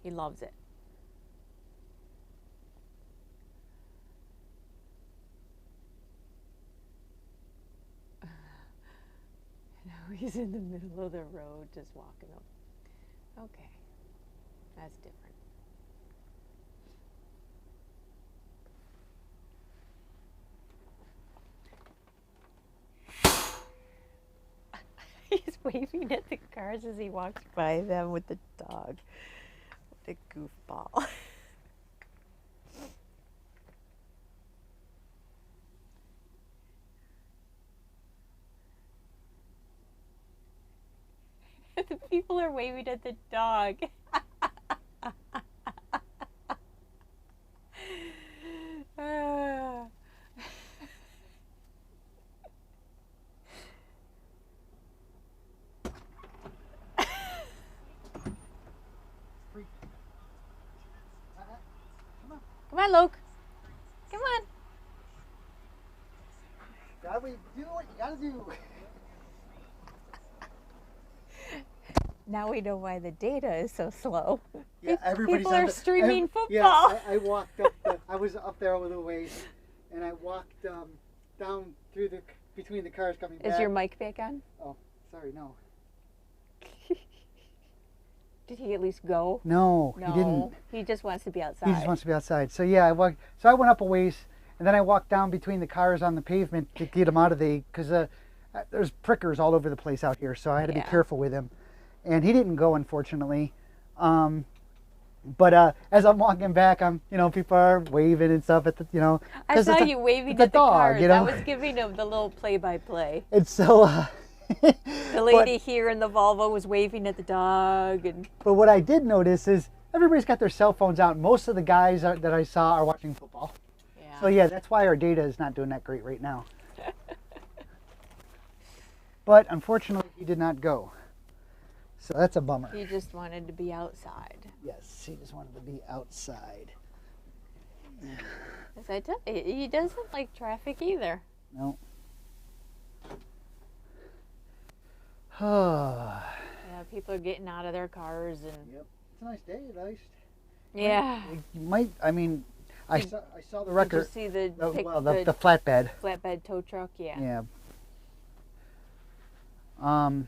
He loves it. Now he's in the middle of the road just walking up. Okay, that's different. He's waving at the cars as he walks by them with the dog. What a goofball. The people are waving at the dog. Come on, Luke. Come on. Gotta do what you gotta do. Now we know why the data is so slow. Yeah, everybody's people are streaming football. Yeah, I walked up. I was up there over the ways, and I walked down through between the cars coming back. Is your mic back on? Oh, sorry, no. Did he at least go? No, No, he didn't. he just wants to be outside. He just wants to be outside. So yeah, I walked. So I went up a ways, and then I walked down between the cars on the pavement to get him out of because there's prickers all over the place out here. So I had to be careful with him, and he didn't go, unfortunately. But as I'm walking back, people are waving and stuff at the. I saw you waving at the dog, cars. I was giving him the little play-by-play. And so. The lady here in the Volvo was waving at the dog. But what I did notice is everybody's got their cell phones out. Most of the guys that I saw are watching football. Yeah. So yeah, that's why our data is not doing that great right now. But unfortunately, he did not go. So that's a bummer. He just wanted to be outside. Yes, he just wanted to be outside. As I tell you, he doesn't like traffic either. No. Yeah, people are getting out of their cars and. Yep, it's a nice day, at least. Yeah. You might. I saw the record. Did you see the the flatbed. Flatbed tow truck? Yeah. Yeah.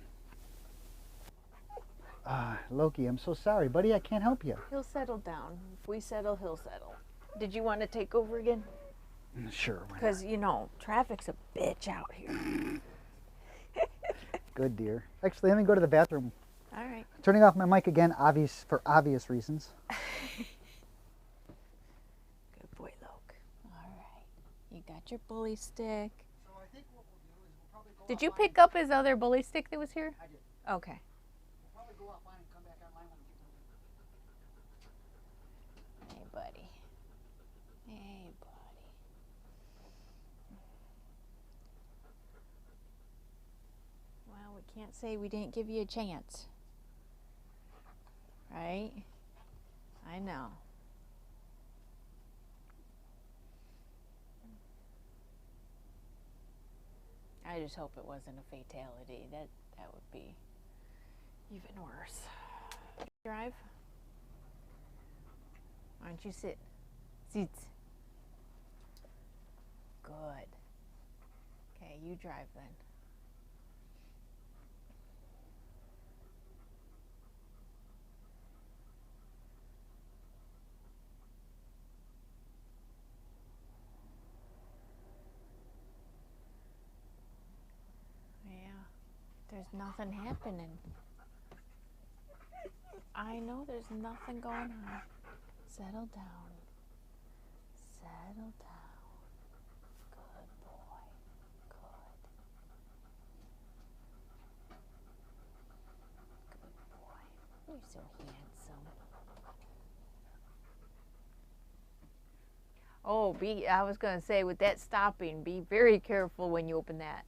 Loki, I'm so sorry, buddy. I can't help you. He'll settle down. If we settle, he'll settle. Did you want to take over again? Sure. Because, you know, traffic's a bitch out here. Good, dear. Actually, let me go to the bathroom. All right. Turning off my mic again, for obvious reasons. Good boy, Loke. All right. You got your bully stick. So I think what we'll do is we'll probably go Did you pick up his other bully stick that was here? I did. Okay. We'll probably go offline and come back online when people leave. Hey, buddy. Hey, buddy. Well, we can't say we didn't give you a chance. Right? I know. I just hope it wasn't a fatality. That would be even worse. Drive? Why don't you sit? Sit. Good. Okay, you drive then. There's nothing happening. I know there's nothing going on. Settle down. Settle down. Good boy. Good. Good boy. You're so handsome. Oh, I was going to say, with that stopping, be very careful when you open that.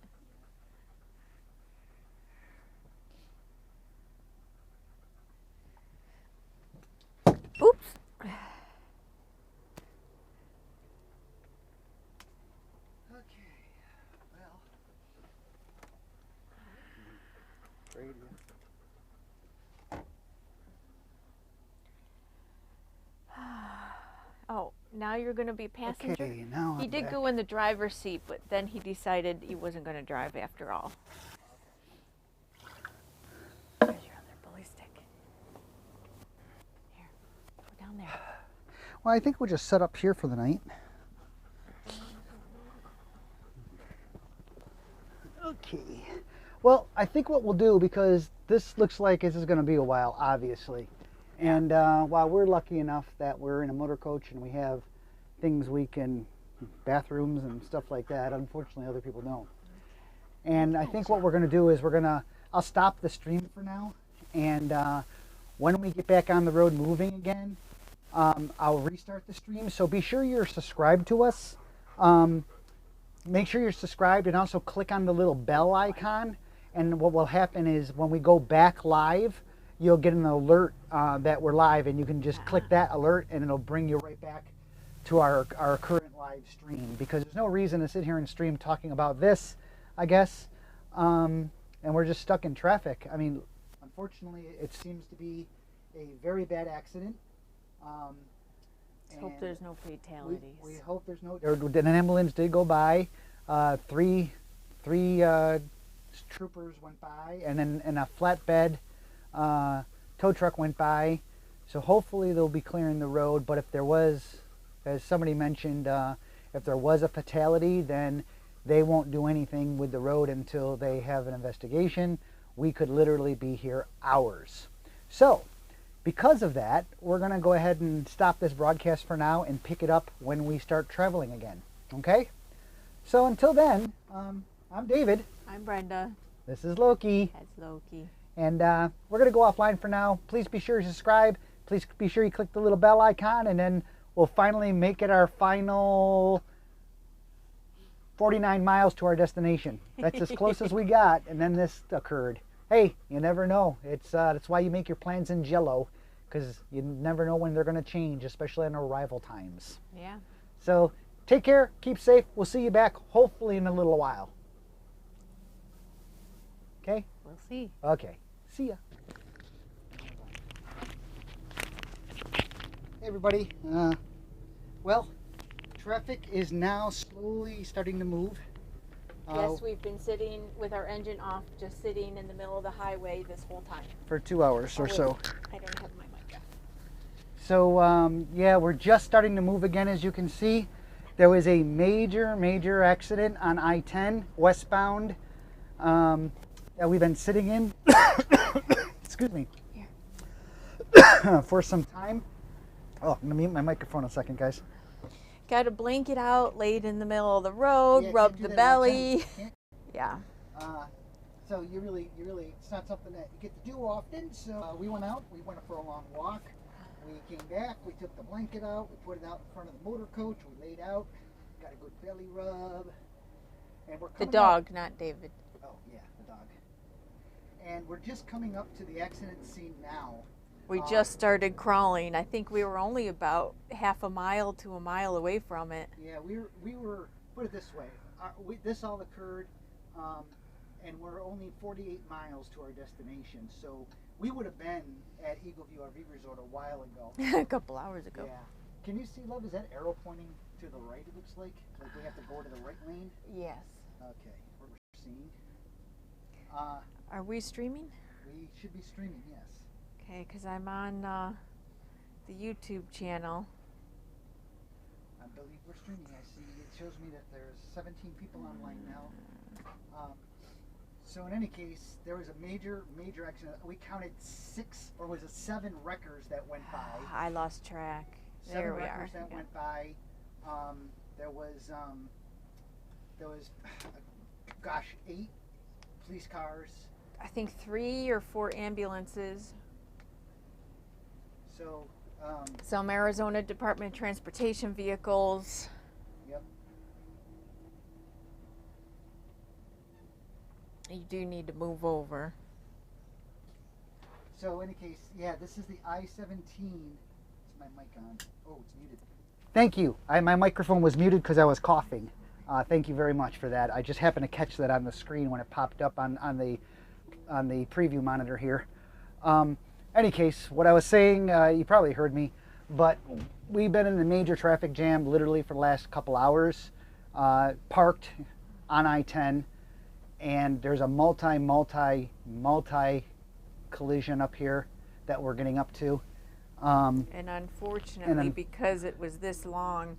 Oops. Okay. Well. Radio. Oh, now you're going to be passenger? Okay, now He I'm did back. go in the driver's seat, but then he decided he wasn't going to drive after all. There's your other bully stick. Here, go down there. Well, I think we'll just set up here for the night. Okay. Well, I think what we'll do, because this looks like this is going to be a while, obviously. And while we're lucky enough that we're in a motor coach and we have things we can, bathrooms and stuff like that, unfortunately other people don't. And I think what we're going to do is I'll stop the stream for now. And when we get back on the road moving again, I'll restart the stream. So be sure you're subscribed to us. Make sure you're subscribed and also click on the little bell icon. And what will happen is when we go back live, you'll get an alert that we're live, and you can just click that alert and it'll bring you right back to our current live stream, because there's no reason to sit here and stream talking about this, I guess. And we're just stuck in traffic. I mean, unfortunately, it seems to be a very bad accident. Let's hope there's no fatalities. We hope there's no. An ambulance did go by. Three troopers went by, and then a flatbed tow truck went by. So hopefully they'll be clearing the road. But if there was, as somebody mentioned, if there was a fatality, then they won't do anything with the road until they have an investigation. We could literally be here hours. So because of that, we're going to go ahead and stop this broadcast for now and pick it up when we start traveling again. Okay? So until then, I'm David. I'm Brenda. This is Loki. That's Loki. And we're going to go offline for now. Please be sure to subscribe. Please be sure you click the little bell icon, and then we'll finally make it our final 49 miles to our destination. That's as close as we got, and then this occurred. Hey, you never know. That's why you make your plans in Jell-O, because you never know when they're going to change, especially on arrival times. Yeah. So take care, keep safe. We'll see you back hopefully in a little while. Okay? We'll see. Okay. See ya. Hey everybody. Well, traffic is now slowly starting to move. Yes, we've been sitting with our engine off, just sitting in the middle of the highway this whole time. For 2 hours or so. I don't have my mic on. So yeah, we're just starting to move again, as you can see. There was a major accident on I-10 westbound that we've been sitting in. Excuse me. Here. For some time. Oh, I'm gonna mute my microphone a second, guys. Got a blanket out, laid in the middle of the road, Yeah, rubbed the belly. Yeah. Yeah. So you really, it's not something that you get to do often. So we went out, we went for a long walk. We came back, we took the blanket out, we put it out in front of the motor coach, we laid out, got a good belly rub. And we're coming The dog, up. not David. Oh, yeah, the dog. And we're just coming up to the accident scene now. We just started crawling. I think we were only about half a mile to a mile away from it. Yeah, we were put it this way. This all occurred, and we're only 48 miles to our destination. So we would have been at Eagle View RV Resort a while ago. A couple hours ago. Yeah. Can you see, love? Is that arrow pointing to the right, it looks like? Like we have to go to the right lane? Yes. Okay, we're seeing. Are we streaming? We should be streaming, yes. Okay, because I'm on the YouTube channel. I believe we're streaming. I see it shows me that there's 17 people online now. So in any case, there was a major accident. We counted 6, or was it 7 wreckers that went by. I lost track. 7 There we are. wreckers that went by. There was, gosh, 8 police cars. I think 3 or 4 ambulances. So, Some Arizona Department of Transportation vehicles. yep. You do need to move over. So in any case, yeah, this is the I-17. Is my mic on? Oh, it's muted. Thank you. My microphone was muted because I was coughing. Thank you very much for that. I just happened to catch that on the screen when it popped up on the preview monitor here. Any case, what I was saying, you probably heard me, but we've been in a major traffic jam literally for the last couple hours, parked on I-10, and there's a multi collision up here that we're getting up to. And unfortunately, because it was this long,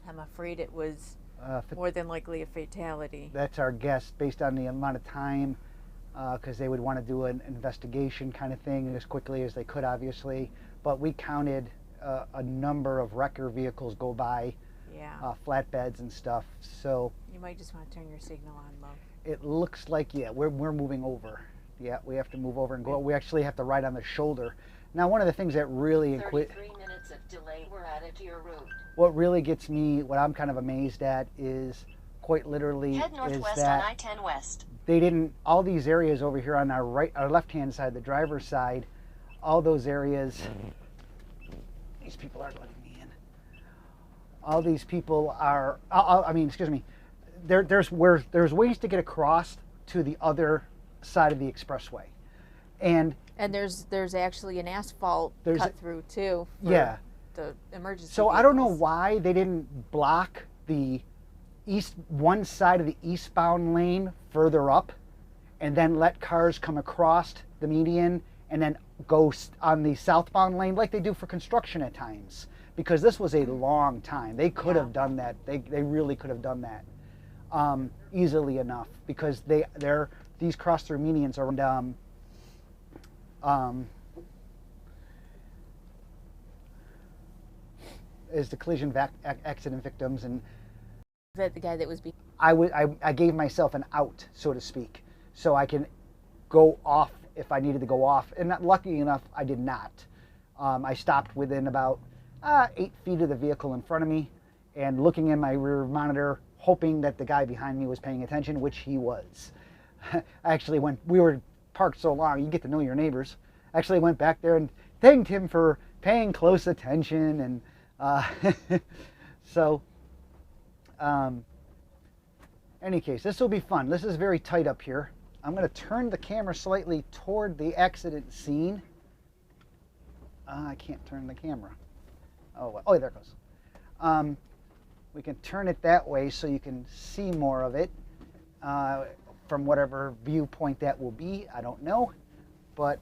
I'm afraid it was more than likely a fatality. That's our guess based on the amount of time, because they would want to do an investigation kind of thing as quickly as they could, obviously. But we counted a number of wrecker vehicles go by, Yeah. flatbeds and stuff. So You might just want to turn your signal on, love. it looks like, yeah, we're moving over. Yeah, we have to move over and go. We actually have to ride on the shoulder. Now, one of the things that really 33 minutes of delay were added to your route. what really gets me, what I'm kind of amazed at is quite literally Head is northwest on that I-10 West. they didn't, all these areas over here on our left-hand side, the driver's side, all those areas, these people aren't letting me in. All these people are, excuse me, there's ways to get across to the other side of the expressway. And there's actually an asphalt cut through too. For yeah. The emergency. So vehicles. I don't know why they didn't block the one side of the eastbound lane further up, and then let cars come across the median and then go on the southbound lane like they do for construction at times. Because this was a long time. They could have done that. They really could have done that easily enough, because these cross-through medians are is the collision accident victims, and Is that the guy that was I gave myself an out, so to speak, so I can go off if I needed to go off, and lucky enough I did not. I stopped within about 8 feet of the vehicle in front of me, and looking in my rear monitor, hoping that the guy behind me was paying attention, which he was. Actually, when we were parked so long, you get to know your neighbors. Actually went back there and thanked him for paying close attention, and so any case, this will be fun. This is very tight up here. I'm going to turn the camera slightly toward the accident scene. I can't turn the camera. Oh, there it goes. We can turn it that way so you can see more of it from whatever viewpoint that will be. I don't know, but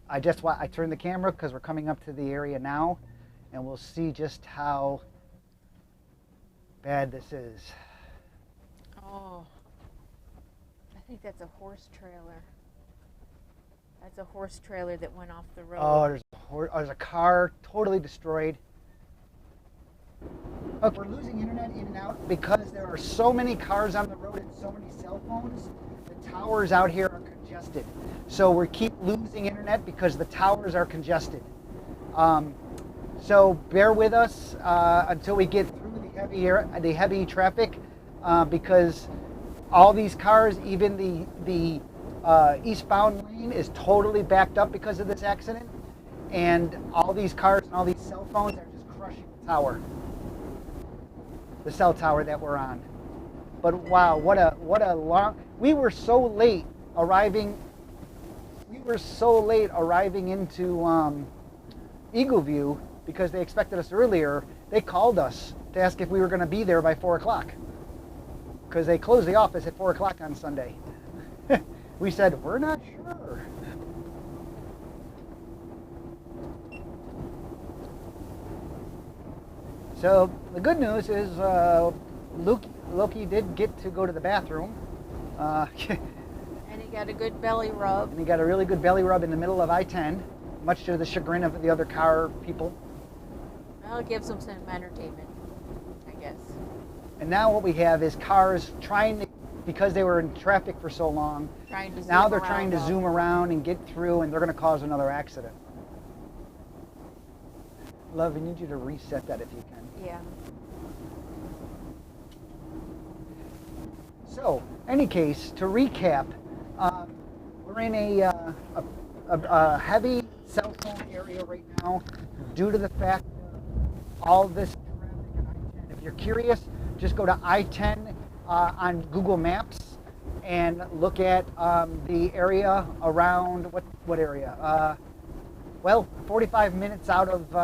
I turned the camera because we're coming up to the area now, and we'll see just how bad this is. Oh, I think that's a horse trailer. That's a horse trailer that went off the road. Oh, there's a car totally destroyed. Okay. We're losing internet in and out because there are so many cars on the road and so many cell phones. The towers out here are congested. So we keep losing internet because the towers are congested. So bear with us until we get through the heavy traffic because all these cars, even the eastbound lane is totally backed up because of this accident. And all these cars and all these cell phones are just crushing the tower. The cell tower that we're on. But wow, what a long, we were so late arriving into Eagle View because they expected us earlier. They called us to ask if we were going to be there by 4 o'clock because they closed the office at 4 o'clock on Sunday. We said, we're not sure. So the good news is Loki did get to go to the bathroom. And he got a good belly rub. And he got a really good belly rub in the middle of I-10, much to the chagrin of the other car people. Well, it gives them some entertainment, I guess. And now what we have is cars trying to, because they were in traffic for so long, now they're trying to zoom around and get through, and they're going to cause another accident. Love, I need you to reset that if you can. Yeah. So, any case, to recap, we're in a heavy cell phone area right now due to the fact of all this traffic on I-10. If you're curious, just go to I-10 on Google Maps and look at the area around, what area? Well, 45 minutes out of...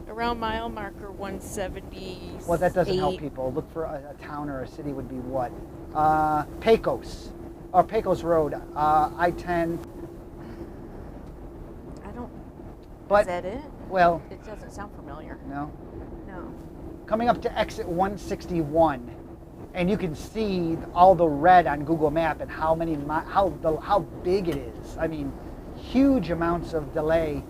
around mile marker 170. Well, that doesn't help people. Look for a town or a city would be what? Pecos. Or Pecos Road. I-10. I don't... But, is that it? Well... It doesn't sound familiar. No? No. Coming up to exit 161, and you can see all the red on Google Map and how big it is. I mean, huge amounts of delay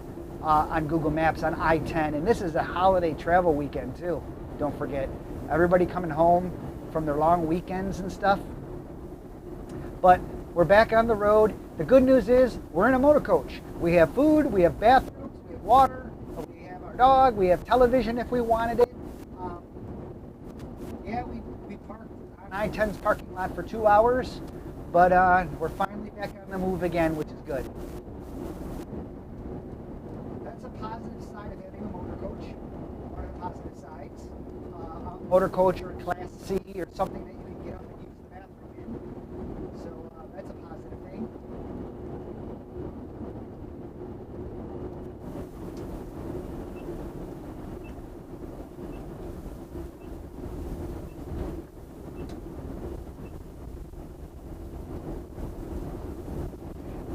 on Google Maps on I-10, and this is a holiday travel weekend too. Don't forget, everybody coming home from their long weekends and stuff. But we're back on the road. The good news is we're in a motor coach. We have food, we have bathrooms, we have water, we have our dog, we have television if we wanted it. Yeah, we parked on I-10's parking lot for 2 hours, but we're finally back on the move again, which is good. That's a positive side of having a motor coach. One of the positive sides. A motor coach or a Class C or something that you can get up and use the bathroom in. So that's a positive thing.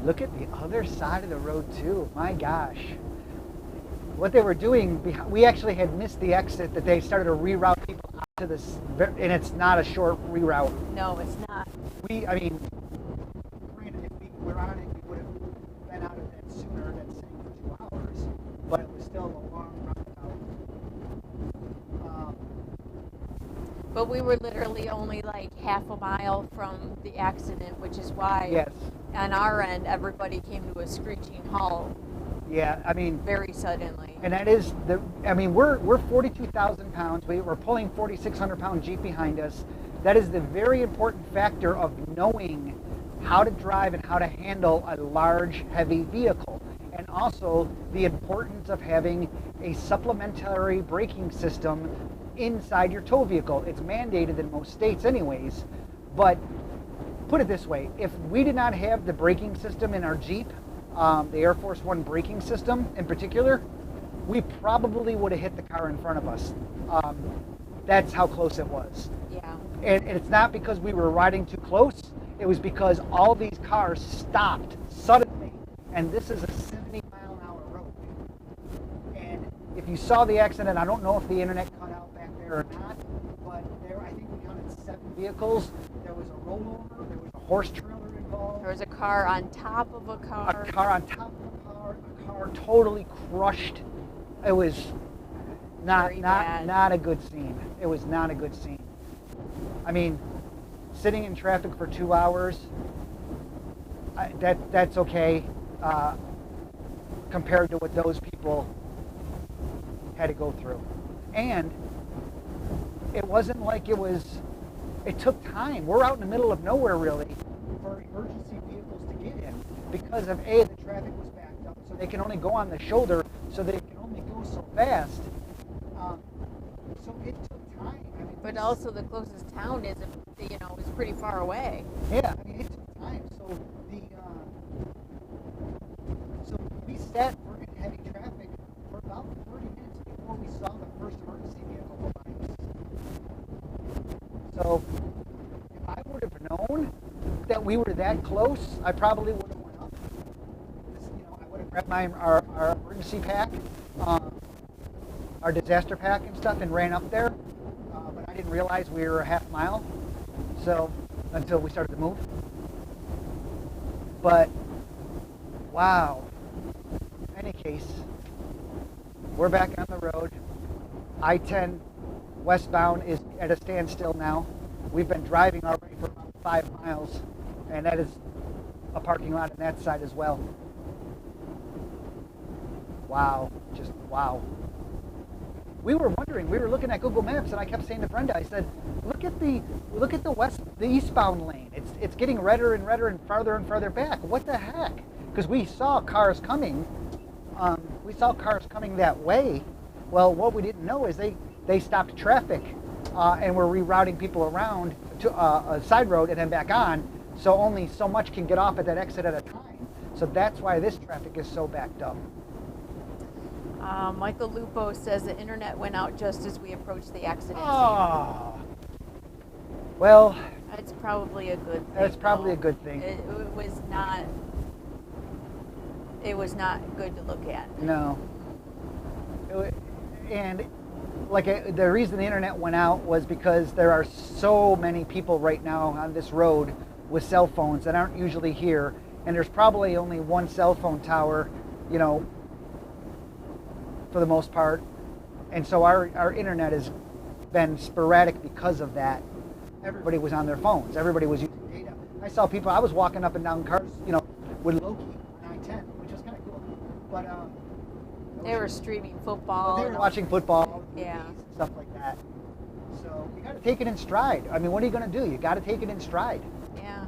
Look at the other side of the road too. My gosh. What they were doing, we actually had missed the exit that they started to reroute people out to this, and it's not a short reroute. No, it's not. I mean, granted, if we were on it, we would have been out of that sooner than sitting for 2 hours, but it was still a long roundabout. But we were literally only like half a mile from the accident, which is why Yes. on our end, everybody came to a screeching halt. Yeah, I mean, very suddenly. and that is we're 42,000 pounds. We're pulling 4,600 pound Jeep behind us. That is the very important factor of knowing how to drive and how to handle a large, heavy vehicle. And also the importance of having a supplementary braking system inside your tow vehicle. It's mandated in most states anyways, but put it this way, if we did not have the braking system in our Jeep, the Air Force One braking system in particular, we probably would have hit the car in front of us. That's how close it was. Yeah. And it's not because we were riding too close. It was because all these cars stopped suddenly. And this is a 70-mile-an-hour road. And if you saw the accident, I don't know if the internet cut out back there or not, but I think we counted 7 vehicles. There was a rollover. There was a horse trailer involved. There was a car on top of a car. A car on top of a car totally crushed. It was not a good scene. It was not a good scene. I mean, sitting in traffic for 2 hours, that's okay compared to what those people had to go through. And it wasn't like it took time. We're out in the middle of nowhere, really, for emergency vehicles to get in because of the traffic was backed up, so they can only go on the shoulder, so they can only go so fast. So it took time. I mean, But also the closest town is pretty far away. Yeah, I mean, it took time. So we sat in heavy traffic for about 30 minutes before we saw the first emergency vehicle go by us. So if I would have known that we were that close, I probably would have went up. I would have grabbed our emergency pack, our disaster pack and stuff, and ran up there. But I didn't realize we were a half mile. So until we started to move. But wow. In any case, we're back on the road. I-10 westbound is at a standstill now. We've been driving already for about 5 miles, and that is a parking lot on that side as well. Wow, just wow. We were wondering, we were looking at Google Maps, and I kept saying to Brenda, I said, look at the eastbound lane. It's getting redder and redder and farther back. What the heck? Because we saw cars coming. We saw cars coming that way. Well, what we didn't know is they stopped traffic and were rerouting people around to a side road and then back on. So only so much can get off at that exit at a time. So that's why this traffic is so backed up. Michael Lupo says the internet went out just as we approached the accident scene. Oh. Well, That's probably a good thing. That's probably a good thing. It was not good to look at. No. And the reason the internet went out was because there are so many people right now on this road with cell phones that aren't usually here, and there's probably only one cell phone tower, for the most part, and so our internet has been sporadic because of that. Everybody was on their phones. Everybody was using data. I saw people. I was walking up and down cars, with Loki on I-10, which was kind of cool. But they were streaming football. They were watching football, yeah, and stuff like that. So you got to take it in stride. I mean, what are you going to do? You got to take it in stride. Yeah.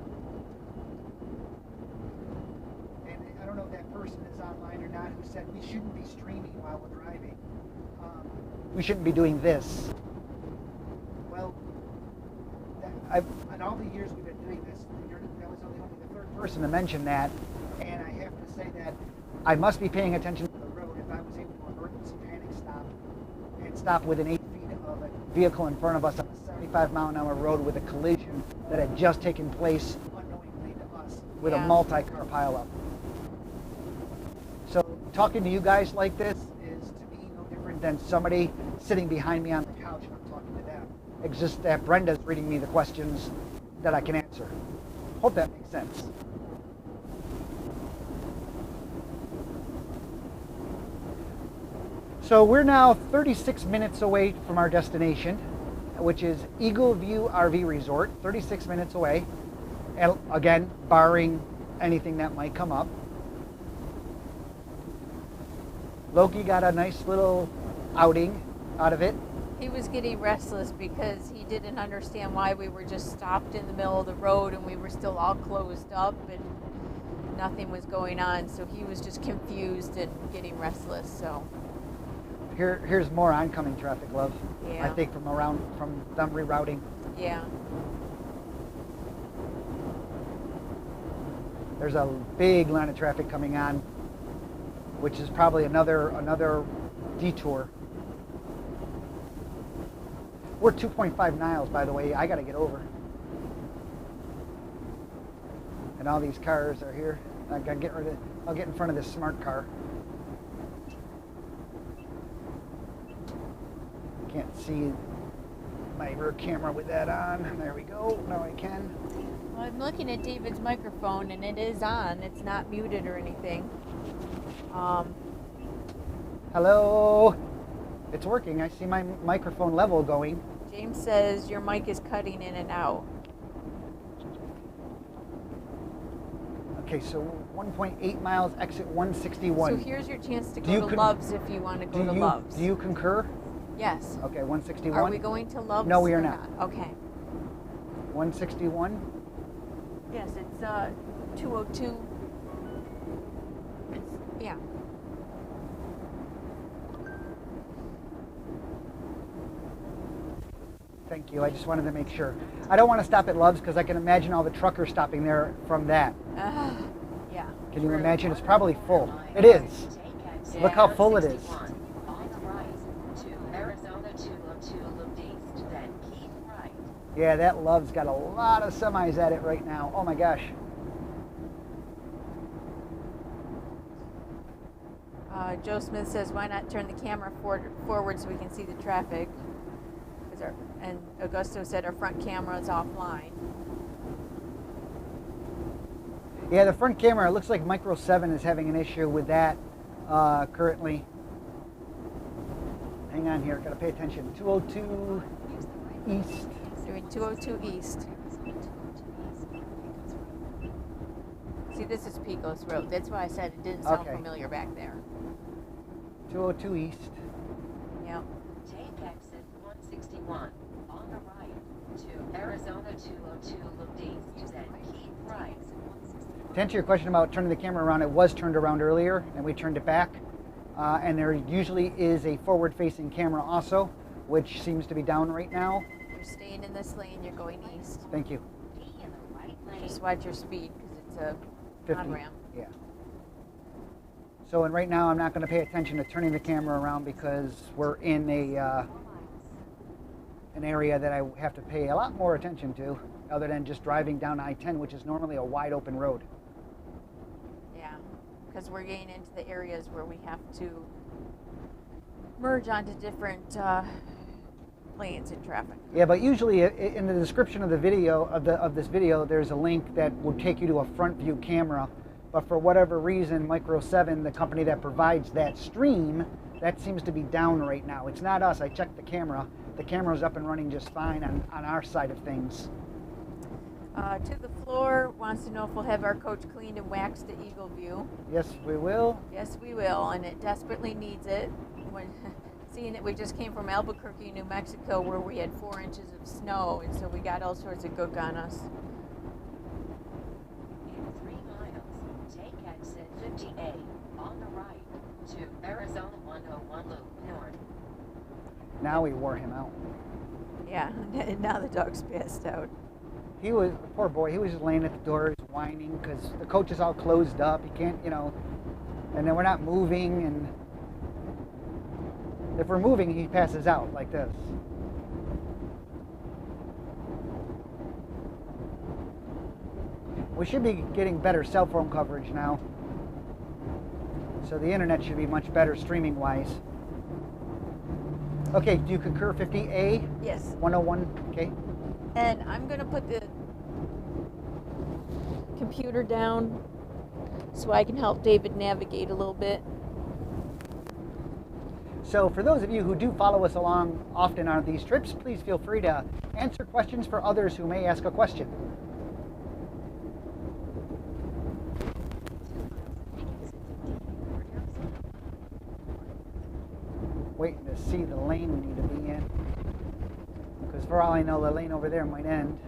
And I don't know if that person is online or not who said we shouldn't be streaming while we're driving. We shouldn't be doing this. Well, in all the years we've been doing this, that was only the third person to mention that, and I have to say that I must be paying attention to the road if I was able to emergency panic stop and stop within 8 feet of a vehicle in front of us on a 75-mile-an-hour road with a collision that had just taken place unknowingly to us with a multi-car pileup. So talking to you guys like this is to me no different than somebody sitting behind me on the couch and I'm talking to them. It's just that Brenda's reading me the questions that I can answer. Hope that makes sense. So we're now 36 minutes away from our destination, which is Eagle View RV Resort, 36 minutes away. And again, barring anything that might come up. Loki got a nice little outing out of it. He was getting restless because he didn't understand why we were just stopped in the middle of the road and we were still all closed up and nothing was going on. So he was just confused and getting restless. So here's more oncoming traffic, love. Yeah. I think from them rerouting. Yeah. There's a big line of traffic coming on, which is probably another detour. We're 2.5 miles, by the way. I got to get over. And all these cars are here. I got to get rid of. I'll get in front of this smart car. Can't see my rear camera with that on. There we go. Now I can. Well, I'm looking at David's microphone, and it is on. It's not muted or anything. Hello. It's working. I see my microphone level going. James says your mic is cutting in and out. Okay, so 1.8 miles, exit 161. So here's your chance to go to Love's if you want to go to Love's. Do you concur? Yes. Okay, 161. Are we going to Love's? No, we are not. Okay. 161. Yes, it's 202. Yeah. Thank you. I just wanted to make sure. I don't want to stop at Love's because I can imagine all the truckers stopping there from that. Yeah. Can you imagine? It's probably full. It is. Yeah. Look how full it is. On the right to Arizona 202 loop east, then keep right. Yeah, that Love's got a lot of semis at it right now. Oh my gosh. Joe Smith says, why not turn the camera forward so we can see the traffic? And Augusto said our front camera is offline. Yeah, the front camera, it looks like Micro 7 is having an issue with that currently. Hang on here, gotta pay attention. 202 east. Doing 202 east. See, this is Pecos Road. That's why I said it didn't sound familiar back there. 202 east. Yep. Take exit 161 on the right to Arizona 202 loop east, then keep right. To answer your question about turning the camera around, it was turned around earlier and we turned it back. And there usually is a forward-facing camera also, which seems to be down right now. You're staying in this lane, you're going east. Thank you. Be in the right lane. Just watch your speed because it's a 50. on-ramp. Yeah. So, and right now I'm not going to pay attention to turning the camera around because we're in an area that I have to pay a lot more attention to, other than just driving down I-10, which is normally a wide open road. Yeah, because we're getting into the areas where we have to merge onto different lanes in traffic. Yeah, but usually in the description of the video of this video, there's a link that will take you to a front view camera. But for whatever reason, Micro 7, the company that provides that stream, that seems to be down right now. It's not us. I checked the camera. The camera's up and running just fine on our side of things. To the Floor wants to know if we'll have our coach cleaned and waxed at Eagle View. Yes, we will. Yes, we will, and it desperately needs it. When seeing that we just came from Albuquerque, New Mexico, where we had 4 inches of snow, and so we got all sorts of gook on us. In 3 miles, take exit 50A on the right to Arizona 101 loop north. Now we wore him out. Yeah, and now the dog's passed out. He was, poor boy, he was just laying at the door whining because the coach is all closed up. He can't, you know, and then we're not moving, and if we're moving, he passes out like this. We should be getting better cell phone coverage now. So the internet should be much better streaming wise. Okay, do you concur 50A? Yes. 101, okay. And I'm going to put the computer down so I can help David navigate a little bit. So for those of you who do follow us along often on these trips, please feel free to answer questions for others who may ask a question. Waiting to see the lane we need to be in. Because for all I know, the lane over there might end.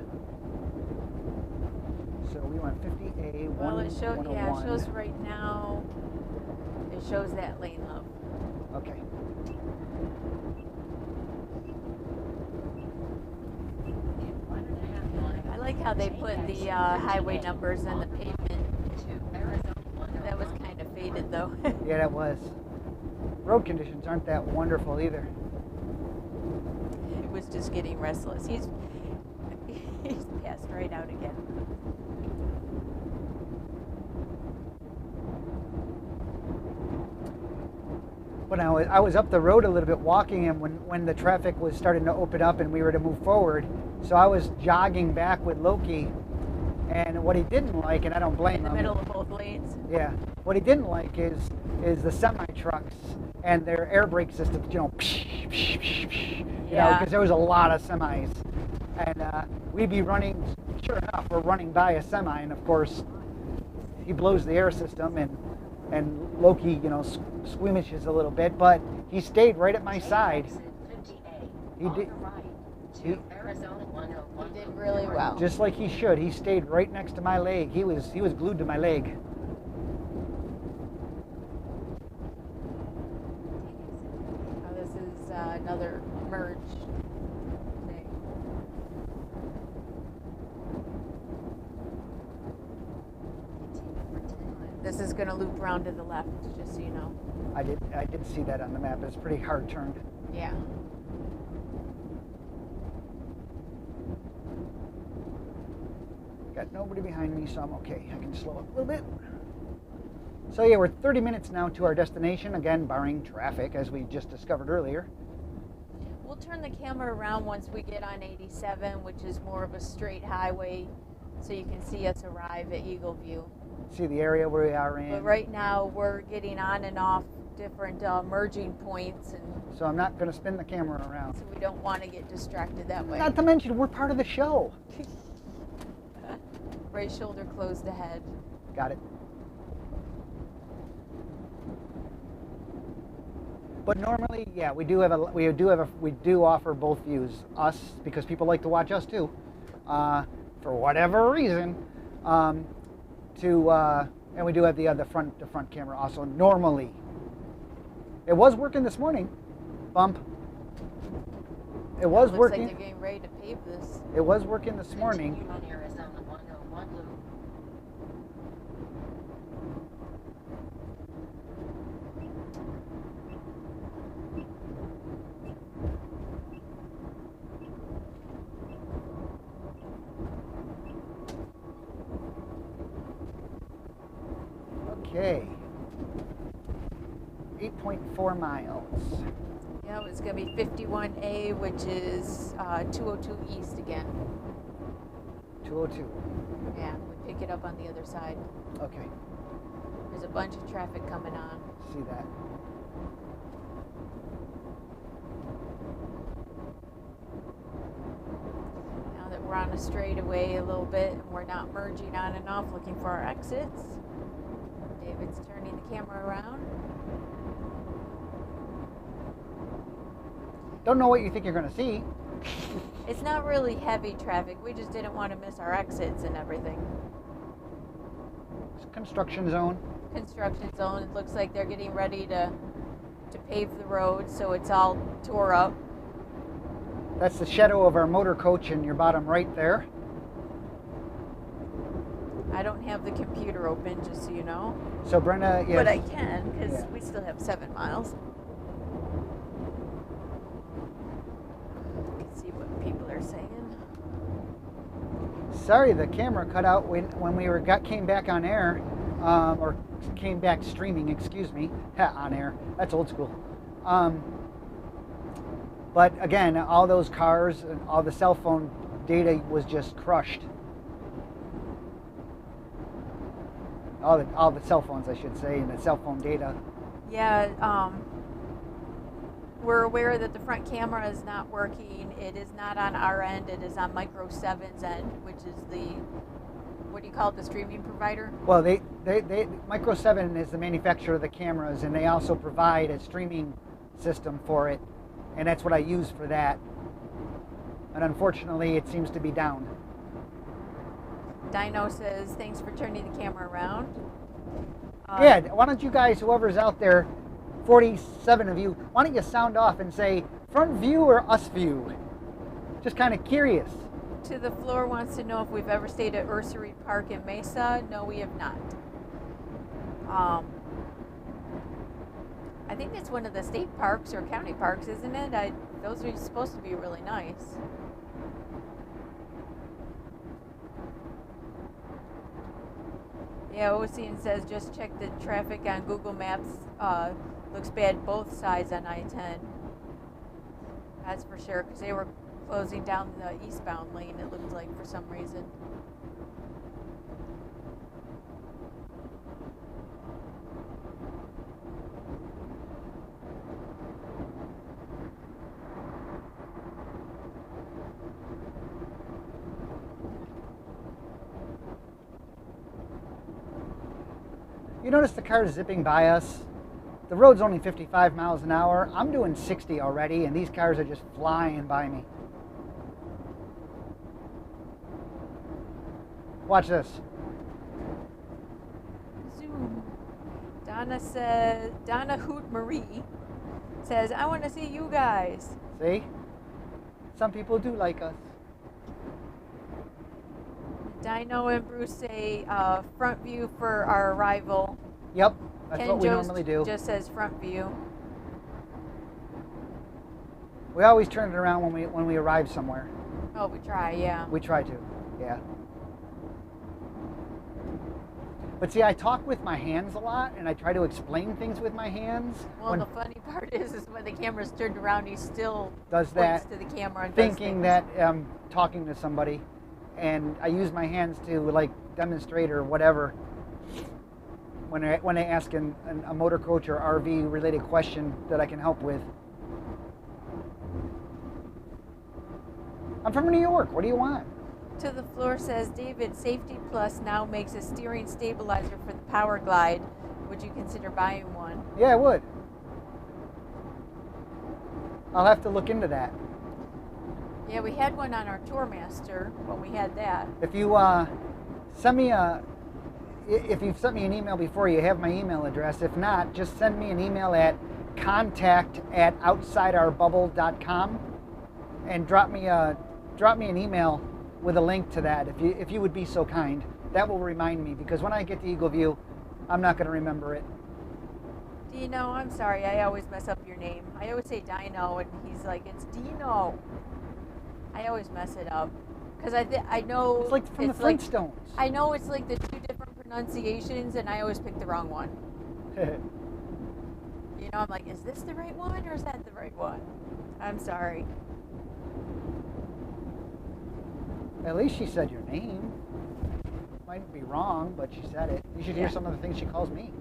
So we want 50A, Well, it shows, 101. yeah, it shows right now, it shows that lane up. Okay. I like how they put the highway numbers and the pavement. That was kind of faded though. Yeah, that was. Road conditions aren't that wonderful either. was just getting restless. He's passed right out again. When I was up the road a little bit walking, and when the traffic was starting to open up and we were to move forward, so I was jogging back with Loki, and what he didn't like, and I don't blame him. In the middle of both lanes. Yeah, what he didn't like is the semi trucks and their air brake systems. You know, because there was a lot of semis, and we'd be running. Sure enough, we're running by a semi, and of course, he blows the air system, and Loki, squeamishes a little bit, but he stayed right at my side. He did. He did really well. Just like he should. He stayed right next to my leg. He was glued to my leg. Oh, this is another merge thing. This is going to loop around to the left, just so you know. I did see that on the map. It's pretty hard turned. Yeah. Got nobody behind me, so I'm okay. I can slow up a little bit. So yeah, we're 30 minutes now to our destination, again, barring traffic, as we just discovered earlier. We'll turn the camera around once we get on 87, which is more of a straight highway, so you can see us arrive at Eagle View. See the area where we are in. But right now, we're getting on and off different merging points, and so I'm not going to spin the camera around. so we don't want to get distracted that way. Not to mention, we're part of the show. Right shoulder closed ahead. Got it. But normally, yeah, we do offer both views. Us, because people like to watch us too, for whatever reason. And we do have the front camera also. Normally, it was working this morning. Bump. It was Looks working. like they're getting ready to pave this. It was working this morning. Okay. 8.4 miles. Yeah, it's going to be 51A, which is 202 east again. 202. Yeah, we pick it up on the other side. Okay. There's a bunch of traffic coming on. See that. Now that we're on a straightaway a little bit, and we're not merging on and off looking for our exits. David's turning the camera around. Don't know what you think you're going to see. It's not really heavy traffic. We just didn't want to miss our exits and everything. It's a construction zone. Construction zone. It looks like they're getting ready to pave the road, so it's all tore up. That's the shadow of our motor coach in your bottom right there. I don't have the computer open, just so you know. So Brenda, yes. But I can, because Yeah. we still have 7 miles. You can see what people are saying. Sorry, the camera cut out when we came back on air, or came back streaming. Excuse me, on air. That's old school. But again, all those cars and all the cell phone data was just crushed. All the cell phones, I should say, and the cell phone data. Yeah, we're aware that the front camera is not working. It is not on our end. It is on Micro 7's end, which is the, what do you call it, the streaming provider? Well, Micro 7 is the manufacturer of the cameras, and they also provide a streaming system for it, and that's what I use for that. And unfortunately, it seems to be down. Dino says, thanks for turning the camera around. Yeah, why don't you guys, whoever's out there, 47 of you, why don't you sound off and say front view or us view? Just kind of curious. To the Floor wants to know if we've ever stayed at Ursery Park in Mesa. No, we have not. I think it's one of the state parks or county parks, isn't it? Those are supposed to be really nice. Yeah, Ocean says just check the traffic on Google Maps. Looks bad both sides on I-10. That's for sure, because they were closing down the eastbound lane, it looked like, for some reason. You notice the cars zipping by us? The road's only 55 miles an hour. I'm doing 60 already, and these cars are just flying by me. Watch this. Zoom. Donna Hoot Marie says, I want to see you guys. See? Some people do like us. Dino and Bruce say front view for our arrival. Yep, that's Ken what we Jost normally do. just says front view. We always turn it around when we arrive somewhere. Oh, we try, yeah. We try to, yeah. But see, I talk with my hands a lot, and I try to explain things with my hands. Well, the funny part is when the camera's turned around, he still does that, points to the camera and thinking does that I'm talking to somebody, and I use my hands to like demonstrate or whatever. When I ask a motor coach or RV related question that I can help with. I'm from New York. What do you want? To the Floor says, David, Safety Plus now makes a steering stabilizer for the Power Glide. Would you consider buying one? Yeah, I would. I'll have to look into that. Yeah, we had one on our Tourmaster when we had that. If you if you've sent me an email before, you have my email address. If not, just send me an email at contact@outsideurbubble.com and drop me an email with a link to that if you would be so kind. That will remind me, because when I get to Eagle View, I'm not going to remember it. Dino, I'm sorry, I always mess up your name. I always say Dino, and he's like, it's Dino. I always mess it up. Because I know... It's like from the Flintstones. I know it's like the two different pronunciations, and I always pick the wrong one. You know, I'm like, is this the right one, or is that the right one? I'm sorry. At least she said your name. Might be wrong, but she said it. You should hear some of the things she calls me.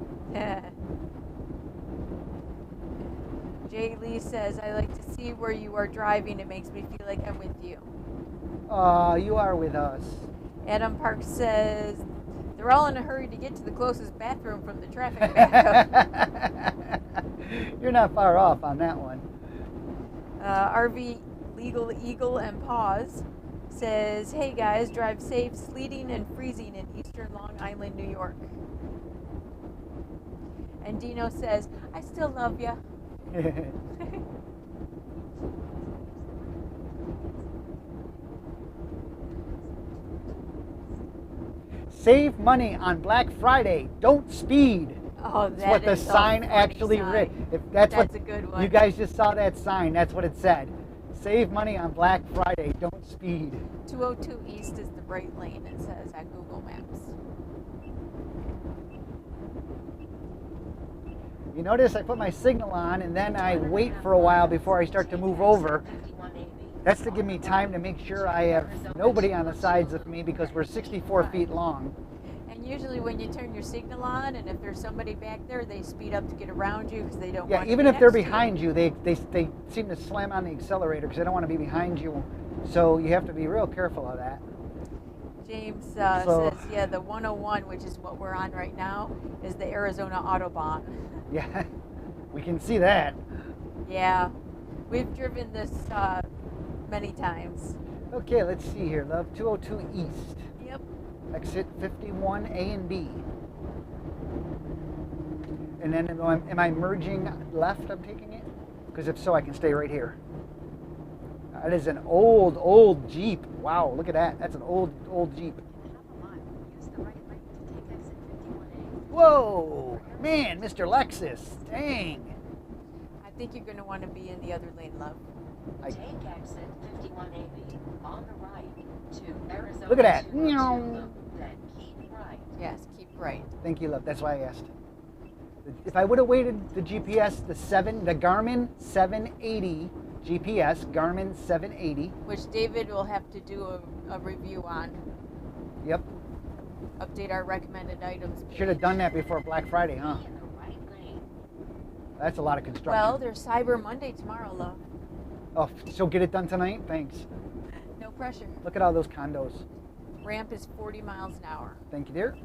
Jay Lee says, I like to see where you are driving. It makes me feel like I'm with you. You are with us. Adam Parks says, they're all in a hurry to get to the closest bathroom from the traffic backup. You're not far off on that one. RV Legal Eagle and Pause says, hey guys, drive safe, sleeting and freezing in eastern Long Island, New York. And Dino says, I still love ya. Save money on Black Friday. Don't speed. Oh, that's what the sign actually read. If that's what a good one. You guys just saw that sign. That's what it said. Save money on Black Friday. Don't speed. 202 East is the bright lane, it says on Google Maps. You notice I put my signal on and then I wait for a while before I start to move over. That's to give me time to make sure I have nobody on the sides of me, because we're 64 feet long. And usually when you turn your signal on, and if there's somebody back there, they speed up to get around you because they don't want to. Yeah, even if they're behind you, they seem to slam on the accelerator because they don't want to be behind you. So you have to be real careful of that. James says, yeah, the 101, which is what we're on right now, is the Arizona Autobahn. Yeah, we can see that. Yeah, we've driven this many times. Okay, let's see here, love. 202 East. Yep. Exit 51 A and B. And then am I merging left, I'm taking it? Because if so, I can stay right here. That is an old Jeep. Wow, look at that. That's an old Jeep. Whoa, man, Mr. Lexus. Dang. think you're going to want to be in the other lane, love. I, Take exit 5180 on the right to Arizona. Look at that. 202, then keep right. Yes, keep right. thank you, love. That's why I asked. If I would have waited the GPS, the Garmin 780 GPS, Garmin 780. Which David will have to do a review on. Yep. Update our recommended items. Should have done that before Black Friday, huh? Be in the right lane. That's a lot of construction. Well, there's Cyber Monday tomorrow, love. Oh, so get it done tonight? Thanks. No pressure. Look at all those condos. Ramp is 40 miles an hour. Thank you, dear.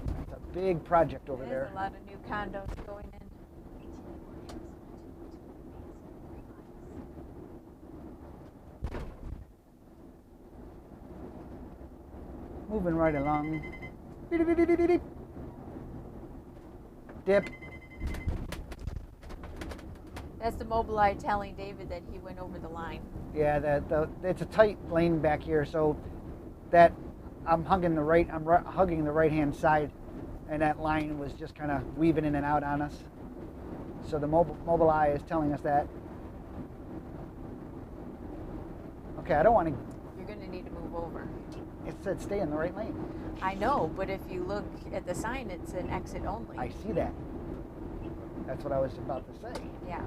That's a big project over There's there. a lot of new condos going in. Moving right along. Beep, beep, beep, beep, beep. Dip. That's the Mobileye telling David that he went over the line. Yeah, it's a tight lane back here, so that I'm hugging the right hand side, and that line was just kind of weaving in and out on us. So the Mobileye is telling us that. Okay, I don't want to. You're going to need to move over. It said stay in the right lane. I know, but if you look at the sign, it's an exit only. I see that. That's what I was about to say. Yeah.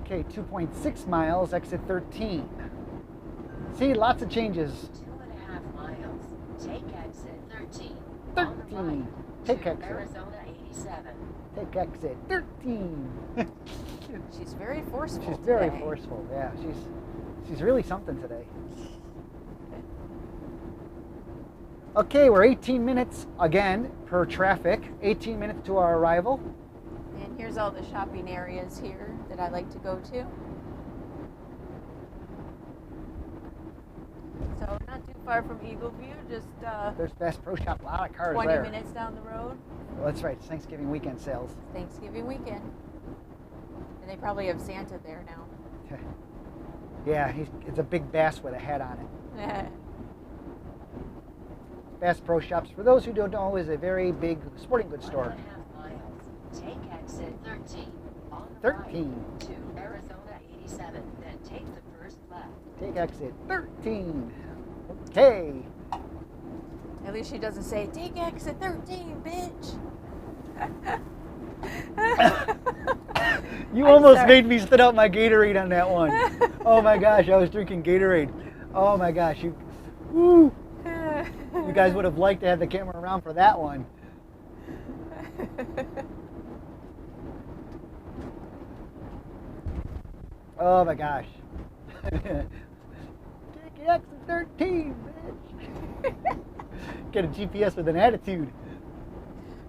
Okay, 2.6 miles, exit 13. See, lots of changes. 2.5 miles. Take exit 13. 13. On the right Take to exit. Arizona 87. Take exit 13. She's very forceful. She's very today. forceful. Yeah, she's really something today. Okay, we're 18 minutes again per traffic. 18 minutes to our arrival. And here's all the shopping areas here that I like to go to. So not too far from Eagle View, just There's Bass Pro Shop. A lot of cars 20 there. minutes down the road. Well, that's right. It's Thanksgiving weekend sales. Thanksgiving weekend. And they probably have Santa there now. Yeah, it's a big bass with a hat on it. Bass Pro Shops, for those who don't know, is a very big sporting goods store. 1.5 miles. Take exit 13. On the 13. right to Arizona 87. Then take the first left. Take exit 13. Okay. At least she doesn't say, take exit 13, bitch. You I'm almost sorry. made me spit out my Gatorade on that one. Oh my gosh, I was drinking Gatorade. Oh my gosh, woo. You guys would have liked to have the camera around for that one. Oh my gosh. Take exit 13, bitch. Get a GPS with an attitude.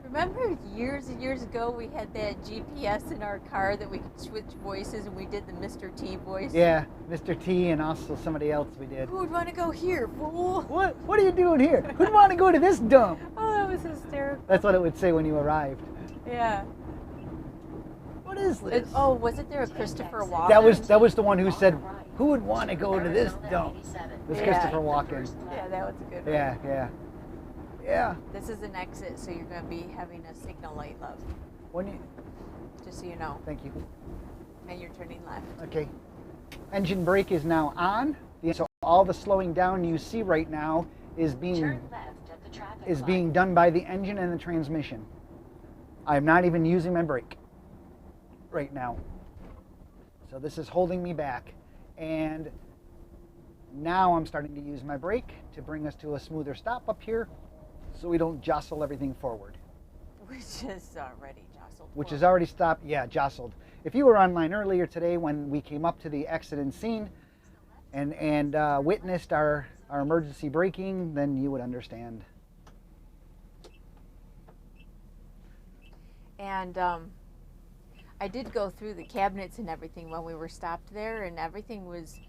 Remember years and years ago we had that GPS in our car that we could switch voices and we did the Mr. T voice? Yeah, Mr. T and also somebody else we did. Who would want to go here, fool? What are you doing here? Who'd want to go to this dump? Oh, that was hysterical. That's what it would say when you arrived. Yeah. What is this? Oh, wasn't there a Christopher Walken? That was the one who said, who would want to go to this dump? It was Yeah. Christopher Walken. Yeah, that was a good one. Yeah. Yeah. This is an exit, so you're going to be having a signal light, love. When you, Just so you know. thank you. And you're turning left. Okay. Engine brake is now on. So all the slowing down you see right now is being Turn left at the traffic light. being done by the engine and the transmission. I'm not even using my brake right now. So this is holding me back. And now I'm starting to use my brake to bring us to a smoother stop up here so we don't jostle everything forward. Which is already jostled. Which forward. is already stopped, yeah, jostled. If you were online earlier today when we came up to the accident scene and witnessed our emergency braking, then you would understand. And I did go through the cabinets and everything when we were stopped there, and everything was,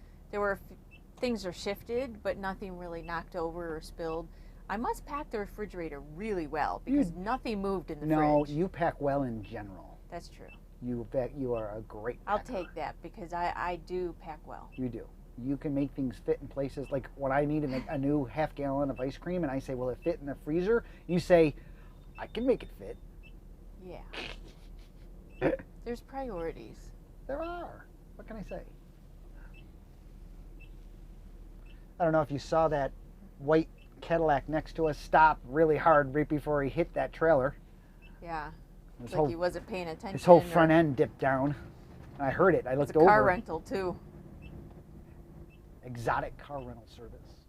things are shifted, but nothing really knocked over or spilled. I must pack the refrigerator really well because nothing moved in the No, fridge. you pack well in general. That's true. You are a great I'll packer. take that because I do pack well. You do. You can make things fit in places. Like when I need a new half gallon of ice cream and I say, will it fit in the freezer? You say, I can make it fit. Yeah. There's priorities. There are. What can I say? I don't know if you saw that white Cadillac next to us stop really hard right before he hit that trailer. Yeah. His Like whole, he wasn't paying attention. his whole front end dipped down. I heard it. I looked It's a over. car rental too. Exotic car rental service.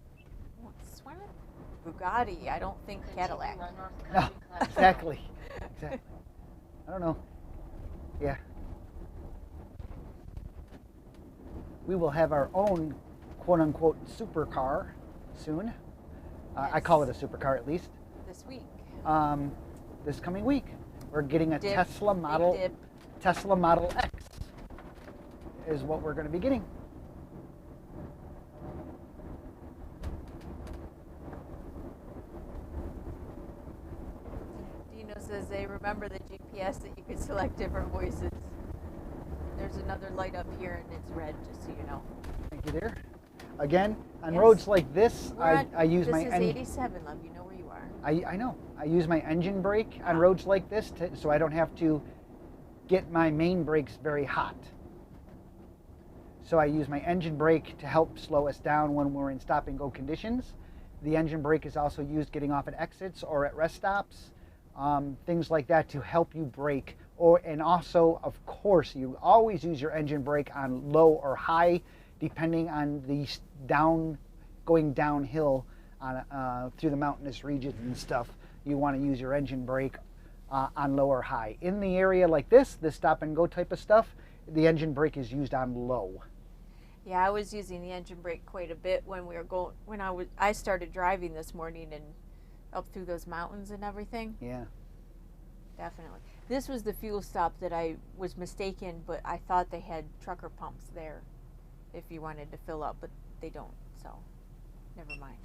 What's one of Bugatti? I don't think Cadillac. No, exactly. Exactly. I don't know. Yeah. We will have our own quote-unquote supercar soon. I call it a supercar at least. This week. This coming week. We're getting a Dip. Tesla Model Big dip. Tesla Model X is what we're going to be getting. Dino says they remember the GPS that you could select different voices. There's another light up here and it's red, just so you know. Thank you, dear. Again, on Yes. roads like this, I use my This is engine. 87, love. You know where you are. I know. I use my engine brake on roads like this so I don't have to get my main brakes very hot. So I use my engine brake to help slow us down when we're in stop and go conditions. The engine brake is also used getting off at exits or at rest stops, things like that to help you brake. And also, of course, you always use your engine brake on low or high, depending on the going downhill on, through the mountainous regions and stuff. You want to use your engine brake on low or high. In the area like this stop and go type of stuff, the engine brake is used on low. Yeah, I was using the engine brake quite a bit when I started driving this morning and up through those mountains and everything. Yeah. Definitely. This was the fuel stop that I was mistaken, but I thought they had trucker pumps there if you wanted to fill up, but they don't, so never mind.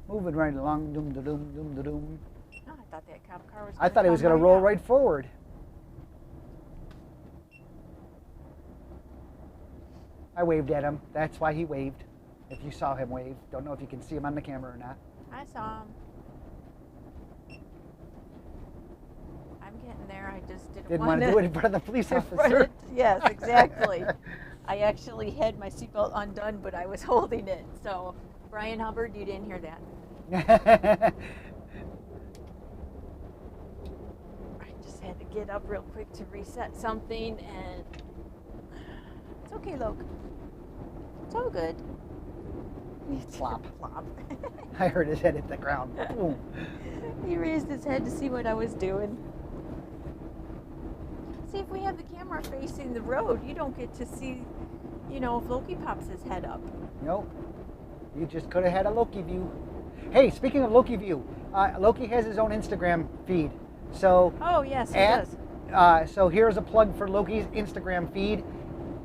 Moving right along, doom da doom, doom da doom. Oh, I thought that cop car was. I thought he was going to roll right forward. I waved at him. That's why he waved. If you saw him wave. Don't know if you can see him on the camera or not. I saw him. I'm getting there. I just Didn't want to do it in front of the police officer. Yes, exactly. I actually had my seatbelt undone, but I was holding it. So, Brian Hubbard, you didn't hear that. I just had to get up real quick to reset something, and it's okay, Loke. It's all good. Flop. Flop. I heard his head hit the ground. Boom. He raised his head to see what I was doing. See, if we have the camera facing the road, you don't get to see, if Loki pops his head up. Nope. You just could have had a Loki view. Hey, speaking of Loki view, Loki has his own Instagram feed. So. Oh yes, he does. So here's a plug for Loki's Instagram feed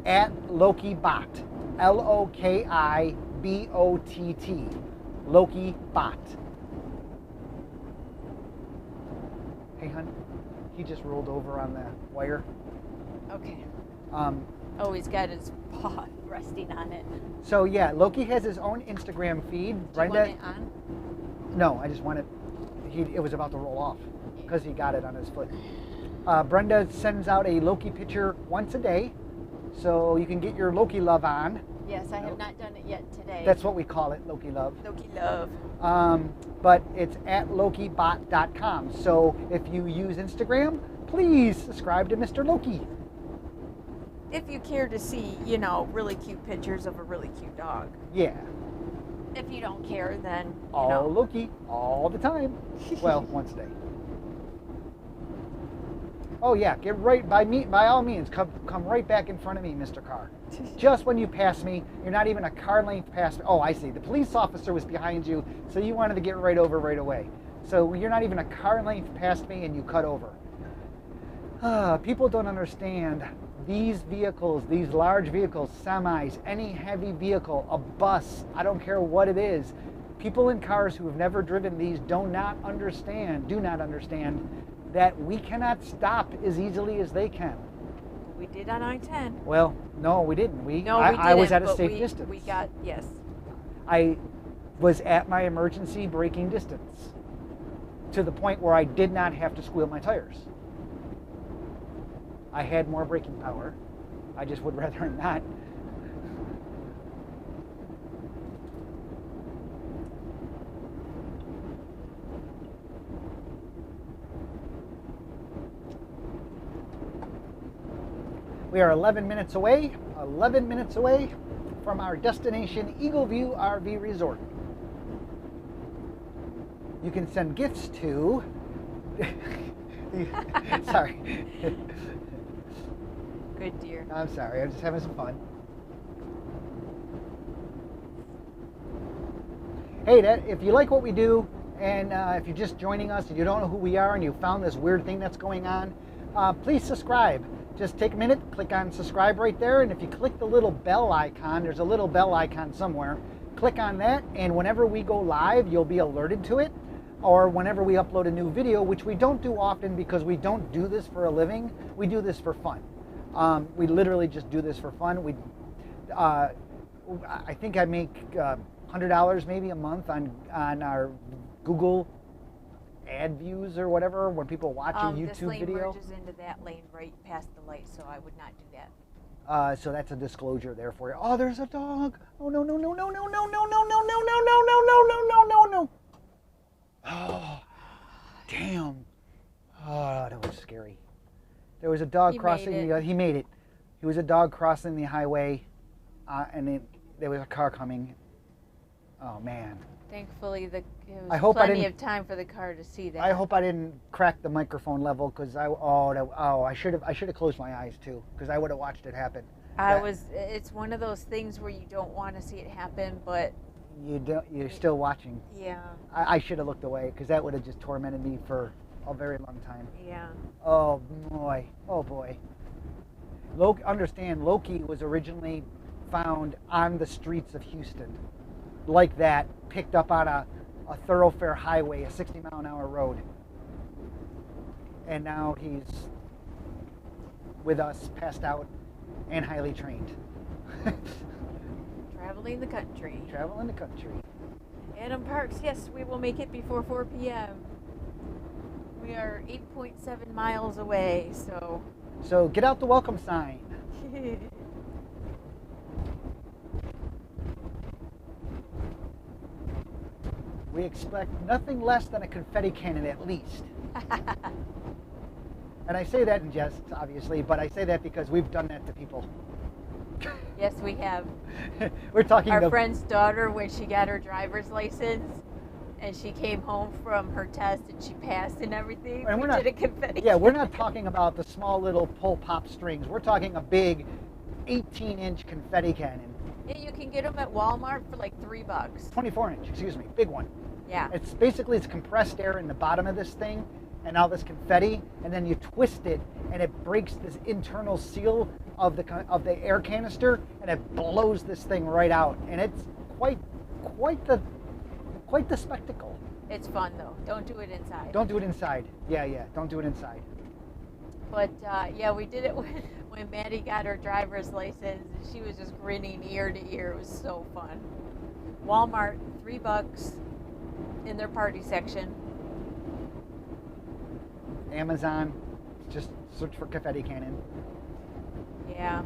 at LokiBot. LokiBott. LokiBot. Hey, hon. He just rolled over on the wire. Okay. Oh, he's got his paw resting on it. So yeah, Loki has his own Instagram feed. Do you want it on? No, I just wanted. It was about to roll off because he got it on his foot. Brenda sends out a Loki picture once a day, so you can get your Loki love on. Yes, I have not done it yet today. That's what we call it, Loki love. Loki love. But it's at LokiBot.com. So if you use Instagram, please subscribe to Mr. Loki. If you care to see, really cute pictures of a really cute dog. Yeah. If you don't care, then All Loki, all the time. Well, once a day. Oh yeah, get right by me. By all means, come right back in front of me, Mr. Carr. Just when you pass me, you're not even a car length past me. Oh, I see. The police officer was behind you, so you wanted to get right over right away. So you're not even a car length past me, and you cut over. People don't understand. These vehicles, these large vehicles, semis, any heavy vehicle, a bus, I don't care what it is. People in cars who have never driven these do not understand that we cannot stop as easily as they can. We did on I-10. Well, no, we didn't. I was at a but safe distance. We got, yes. I was at my emergency braking distance to the point where I did not have to squeal my tires. I had more braking power. I just would rather not. We are 11 minutes away from our destination, Eagle View RV Resort. You can send gifts to, sorry. Good dear. I'm sorry, I'm just having some fun. Hey, if you like what we do, and if you're just joining us and you don't know who we are and you found this weird thing that's going on, please subscribe. Just take a minute, click on subscribe right there, and if you click the little bell icon, there's a little bell icon somewhere, click on that, and whenever we go live, you'll be alerted to it, or whenever we upload a new video, which we don't do often because we don't do this for a living, we do this for fun. We literally just do this for fun. I think I make $100 maybe a month on our Google ad views or whatever when people watch a YouTube this lane video. merges into that lane right past the light, so I would not do that. So that's a disclosure there for you. Oh, there's a dog. Oh no no no no no no no no no no no no no no no no no. Oh, damn. Oh, that was scary. There was a dog crossing the. He made it. He was a dog crossing the highway, and there was a car coming. Oh man. Thankfully, there was plenty of time for the car to see that. I hope I didn't crack the microphone level because I should have closed my eyes too because I would have watched it happen. It's one of those things where you don't want to see it happen, but you're still watching. Yeah. I should have looked away because that would have just tormented me for a very long time. Yeah. Oh boy. Oh boy. Understand, Loki was originally found on the streets of Houston, like that, picked up on a thoroughfare highway, a 60-mile-an-hour road. And now he's with us, passed out, and highly trained. Traveling the country. Traveling the country. Adam Parks, yes, we will make it before 4 p.m. We are 8.7 miles away, so... So get out the welcome sign. We expect nothing less than a confetti cannon at least. And I say that in jest, obviously, but I say that because we've done that to people. Yes, we have. We're talking our friend's daughter, when she got her driver's license, and she came home from her test and she passed and everything. And we did a confetti. Yeah, we're not talking about the small little pull pop strings. We're talking a big 18-inch confetti cannon. Yeah, you can get them at Walmart for like $3. 24-inch, excuse me, big one. Yeah. It's compressed air in the bottom of this thing, and all this confetti, and then you twist it, and it breaks this internal seal of the air canister, and it blows this thing right out, and it's quite the spectacle. It's fun though. Don't do it inside. Don't do it inside. Yeah. Don't do it inside. But yeah, we did it when Maddie got her driver's license. She was just grinning ear to ear. It was so fun. Walmart, $3 in their party section. Amazon, just search for confetti cannon. Yeah.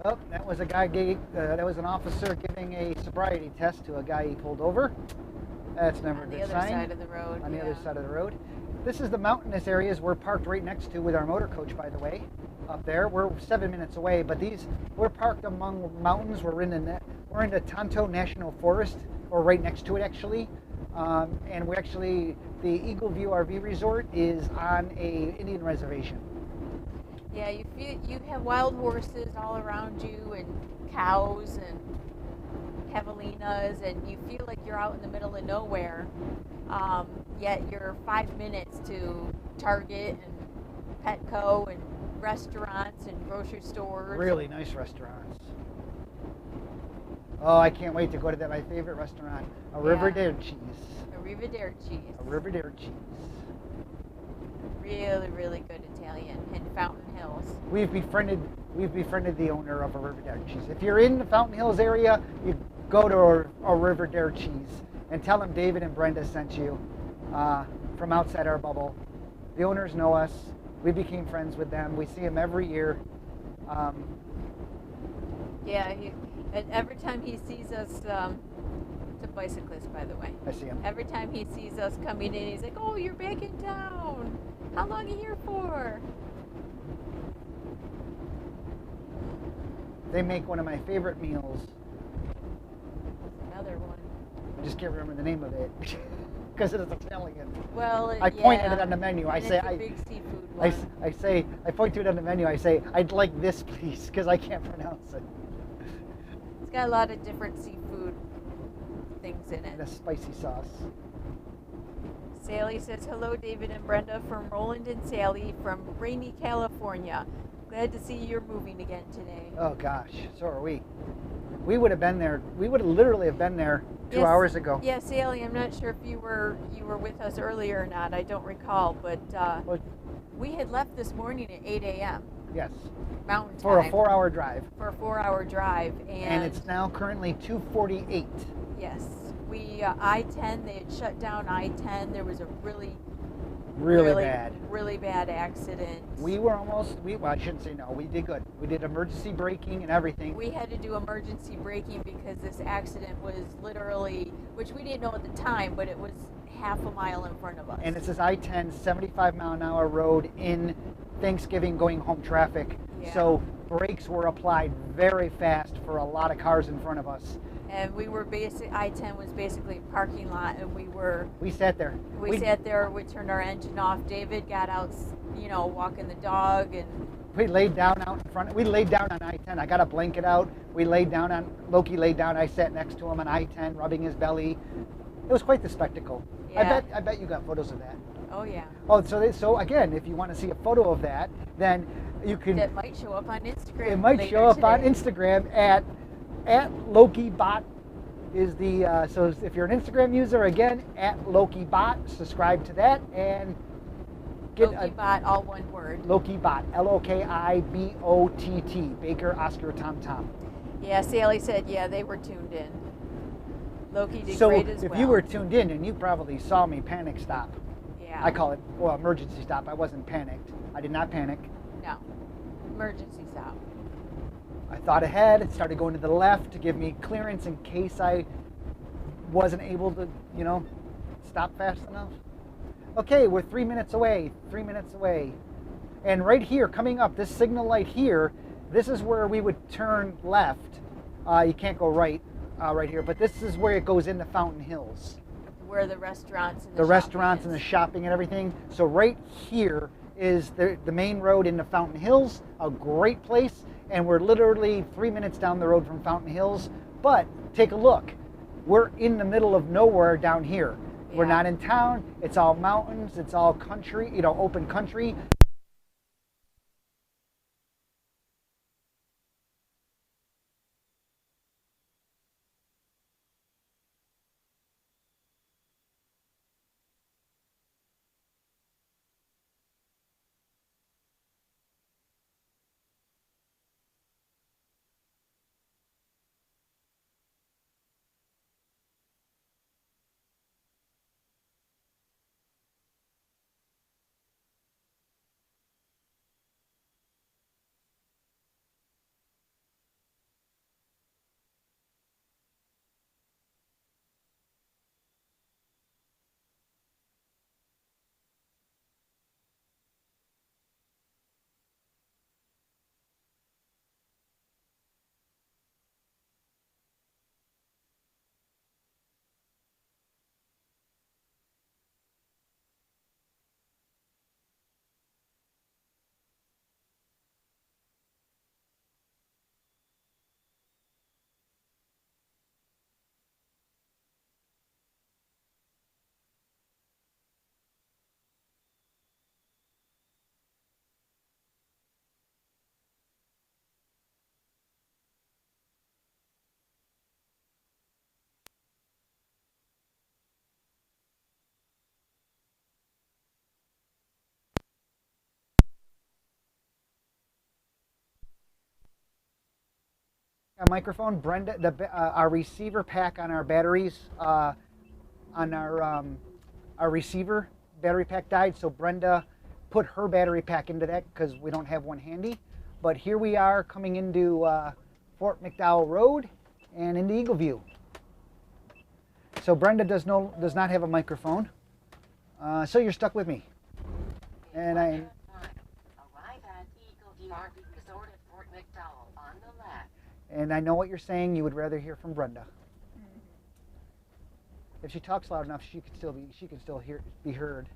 Oh, that was that was an officer giving a sobriety test to a guy he pulled over. That's never a good sign. On the other side of the road. On the other side of the road. This is the mountainous areas we're parked right next to with our motor coach, by the way. Up there, we're 7 minutes away, but we're parked among mountains. We're in the Tonto National Forest, or right next to it actually. And the Eagle View RV Resort is on a Indian reservation. Yeah, you have wild horses all around you, and cows and javelinas, and you feel like you're out in the middle of nowhere. Yet you're 5 minutes to Target and Petco and restaurants and grocery stores. Really nice restaurants. Oh, I can't wait to go to that. My favorite restaurant, a Riverdale cheese. Arrivederci. A Riverdale cheese. Really, really good Italian in Fountain Hills. We've befriended the owner of a Riverdale cheese. If you're in the Fountain Hills area, you go to a Riverdale cheese and tell them David and Brenda sent you from outside our bubble. The owners know us. We became friends with them. We see them every year. Yeah, and every time he sees us, it's a bicyclist, by the way. I see him. Every time he sees us coming in, he's like, "Oh, you're back in town. How long are you here for?" They make one of my favorite meals. Another one. I just can't remember the name of it because it is Italian. Well, I point at it on the menu. I and say, it's a big seafood one. I point to it on the menu. I say, I'd like this, please, because I can't pronounce it. It's got a lot of different seafood things in it. And a spicy sauce. Sally says, "Hello, David and Brenda from Roland and Sally from rainy California. Glad to see you're moving again today." Oh gosh, so are we. We would have been there. We would have literally have been there 2 Yes. hours ago. Yeah, Sally, I'm not sure if you were with us earlier or not. I don't recall, but Well, we had left this morning at 8 a.m. yes, Mountain for a Time 4-hour drive, for a 4-hour drive, and it's now currently 2:48. yes, we I-10. They had shut down I-10. There was a really bad accident. We were almost. Well, I shouldn't say no. We did good. We did emergency braking and everything. We had to do emergency braking because this accident was literally, which we didn't know at the time, but it was half a mile in front of us. And it's this I-10 75-mile-an-hour road in Thanksgiving going home traffic. Yeah. So brakes were applied very fast for a lot of cars in front of us. And we were I-10 was basically a parking lot, and We sat there. we sat there, we turned our engine off. David got out, walking the dog, and We laid down out in front. We laid down on I-10. I got a blanket out. We laid down on. Loki laid down. I sat next to him on I-10, rubbing his belly. It was quite the spectacle. Yeah. I bet you got photos of that. oh yeah. Oh, so again, if you want to see a photo of that, then you can. That might show up on Instagram. It might later show up on today. Instagram at LokiBot is the so if you're an Instagram user, again at LokiBot, subscribe to that and get LokiBot, all one word. LokiBot, LOKIBOTT, Baker Oscar Tom Tom. Yeah, Sally said, yeah, they were tuned in. Loki did So great as if well. you were tuned in, and you probably saw me panic stop. Yeah. I call it emergency stop. I wasn't panicked. I did not panic. No. Emergency stop. I thought ahead, started going to the left to give me clearance in case I wasn't able to, stop fast enough. Okay, we're 3 minutes away, 3 minutes away. And right here, coming up, this signal light here, this is where we would turn left. You can't go right here, but this is where it goes into Fountain Hills. Where the restaurants and The restaurants and the shopping and everything. So right here is the main road into Fountain Hills, a great place. And we're literally 3 minutes down the road from Fountain Hills. But take a look. We're in the middle of nowhere down here. Yeah. We're not in town. It's all mountains. It's all country, open country. a microphone. Brenda, our receiver pack on our batteries, on our receiver battery pack died, so Brenda put her battery pack into that because we don't have one handy. But here we are coming into Fort McDowell Road and into Eagle View. So Brenda does not have a microphone, so you're stuck with me. And Arrive at Eagle View RV Resort at Fort McDowell on the left. And I know what you're saying. You would rather hear from Brenda. If she talks loud enough, she can still be heard.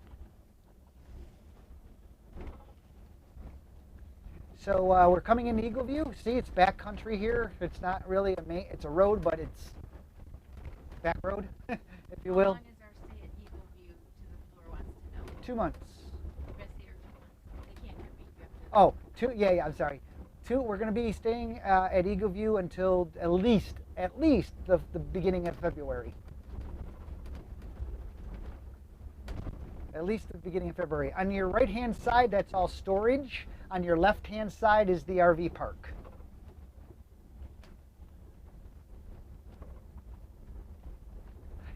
So we're coming into Eagle View. See, it's back country here. It's not really it's a road, but it's back road, if you will. How long is our stay at Eagle View to the floor wants to know? 2 months. We're gonna stay here 2 months. They can't hear me. You have to. Oh, 2. Yeah, I'm sorry. 2. We're going to be staying at Eagle View until at least the beginning of February. At least the beginning of February. On your right-hand side, that's all storage. On your left-hand side is the RV park.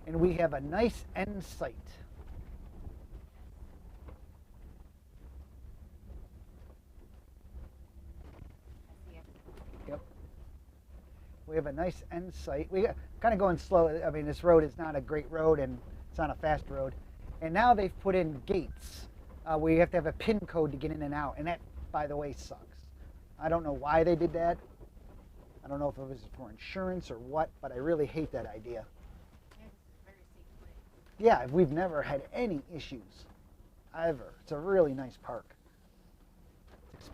And we have a nice end site. Yep. We have a nice end site. We kind of going slow. I mean, this road is not a great road and it's not a fast road. And now they've put in gates. We have to have a PIN code to get in and out. And that, by the way, sucks. I don't know why they did that. I don't know if it was for insurance or what, but I really hate that idea. Yeah, this is a very safe place. Yeah, we've never had any issues, ever. It's a really nice park. It's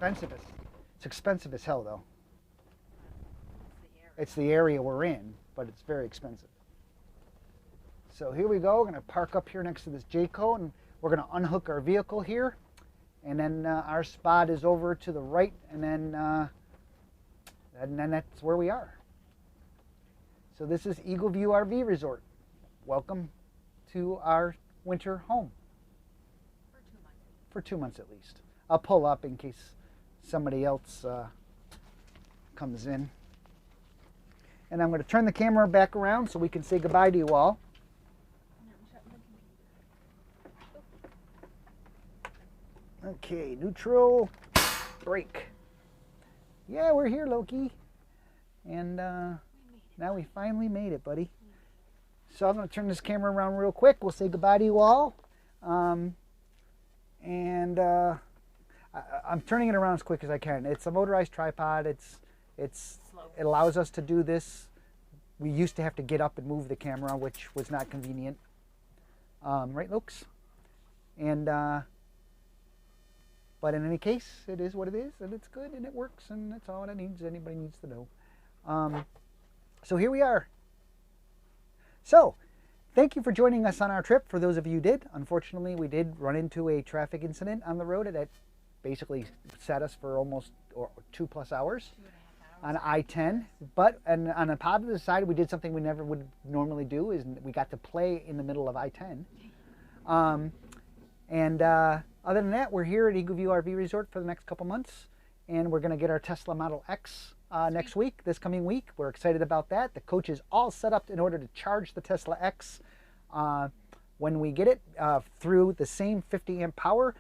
expensive as hell, though. It's the area we're in, but it's very expensive. So here we go. We're going to park up here next to this Jayco, and we're going to unhook our vehicle here. And then our spot is over to the right, and then that's where we are. So this is Eagle View RV Resort. Welcome to our winter home. For 2 months. For 2 months at least. I'll pull up in case somebody else comes in. And I'm going to turn the camera back around so we can say goodbye to you all. Okay, neutral, brake. Yeah, we're here, Loki. And now we finally made it, buddy. So I'm going to turn this camera around real quick. We'll say goodbye to you all. I'm turning it around as quick as I can. It's a motorized tripod. It allows us to do this. We used to have to get up and move the camera, which was not convenient. Right, Lokes? And but in any case, it is what it is, and it's good, and it works, and that's all it needs. Anybody needs to know. So here we are. So, thank you for joining us on our trip. For those of you who did, unfortunately, we did run into a traffic incident on the road that basically sat us for almost 2+ hours on I-10. But and on the positive side, we did something we never would normally do, is we got to play in the middle of I-10. Other than that, we're here at Eagle View RV Resort for the next couple months, and we're going to get our Tesla Model X next week, this coming week. We're excited about that. The coach is all set up in order to charge the Tesla X when we get it through the same 50 amp power.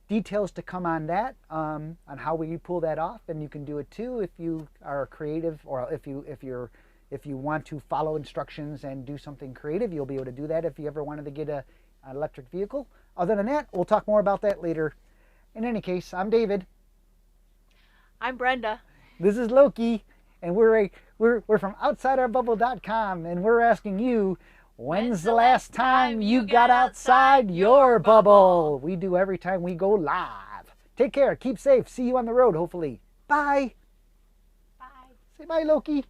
Details to come on that, on how we pull that off, and you can do it too if you are creative, or if you want to follow instructions and do something creative. You'll be able to do that if you ever wanted to get an electric vehicle. Other than that, we'll talk more about that later. In any case, I'm David. I'm Brenda. This is Loki, and we're from OutsideOurBubble.com, and we're asking you, when's the last time you got outside your bubble? We do every time we go live. Take care. Keep safe. See you on the road, hopefully. Bye. Bye. Say bye, Loki.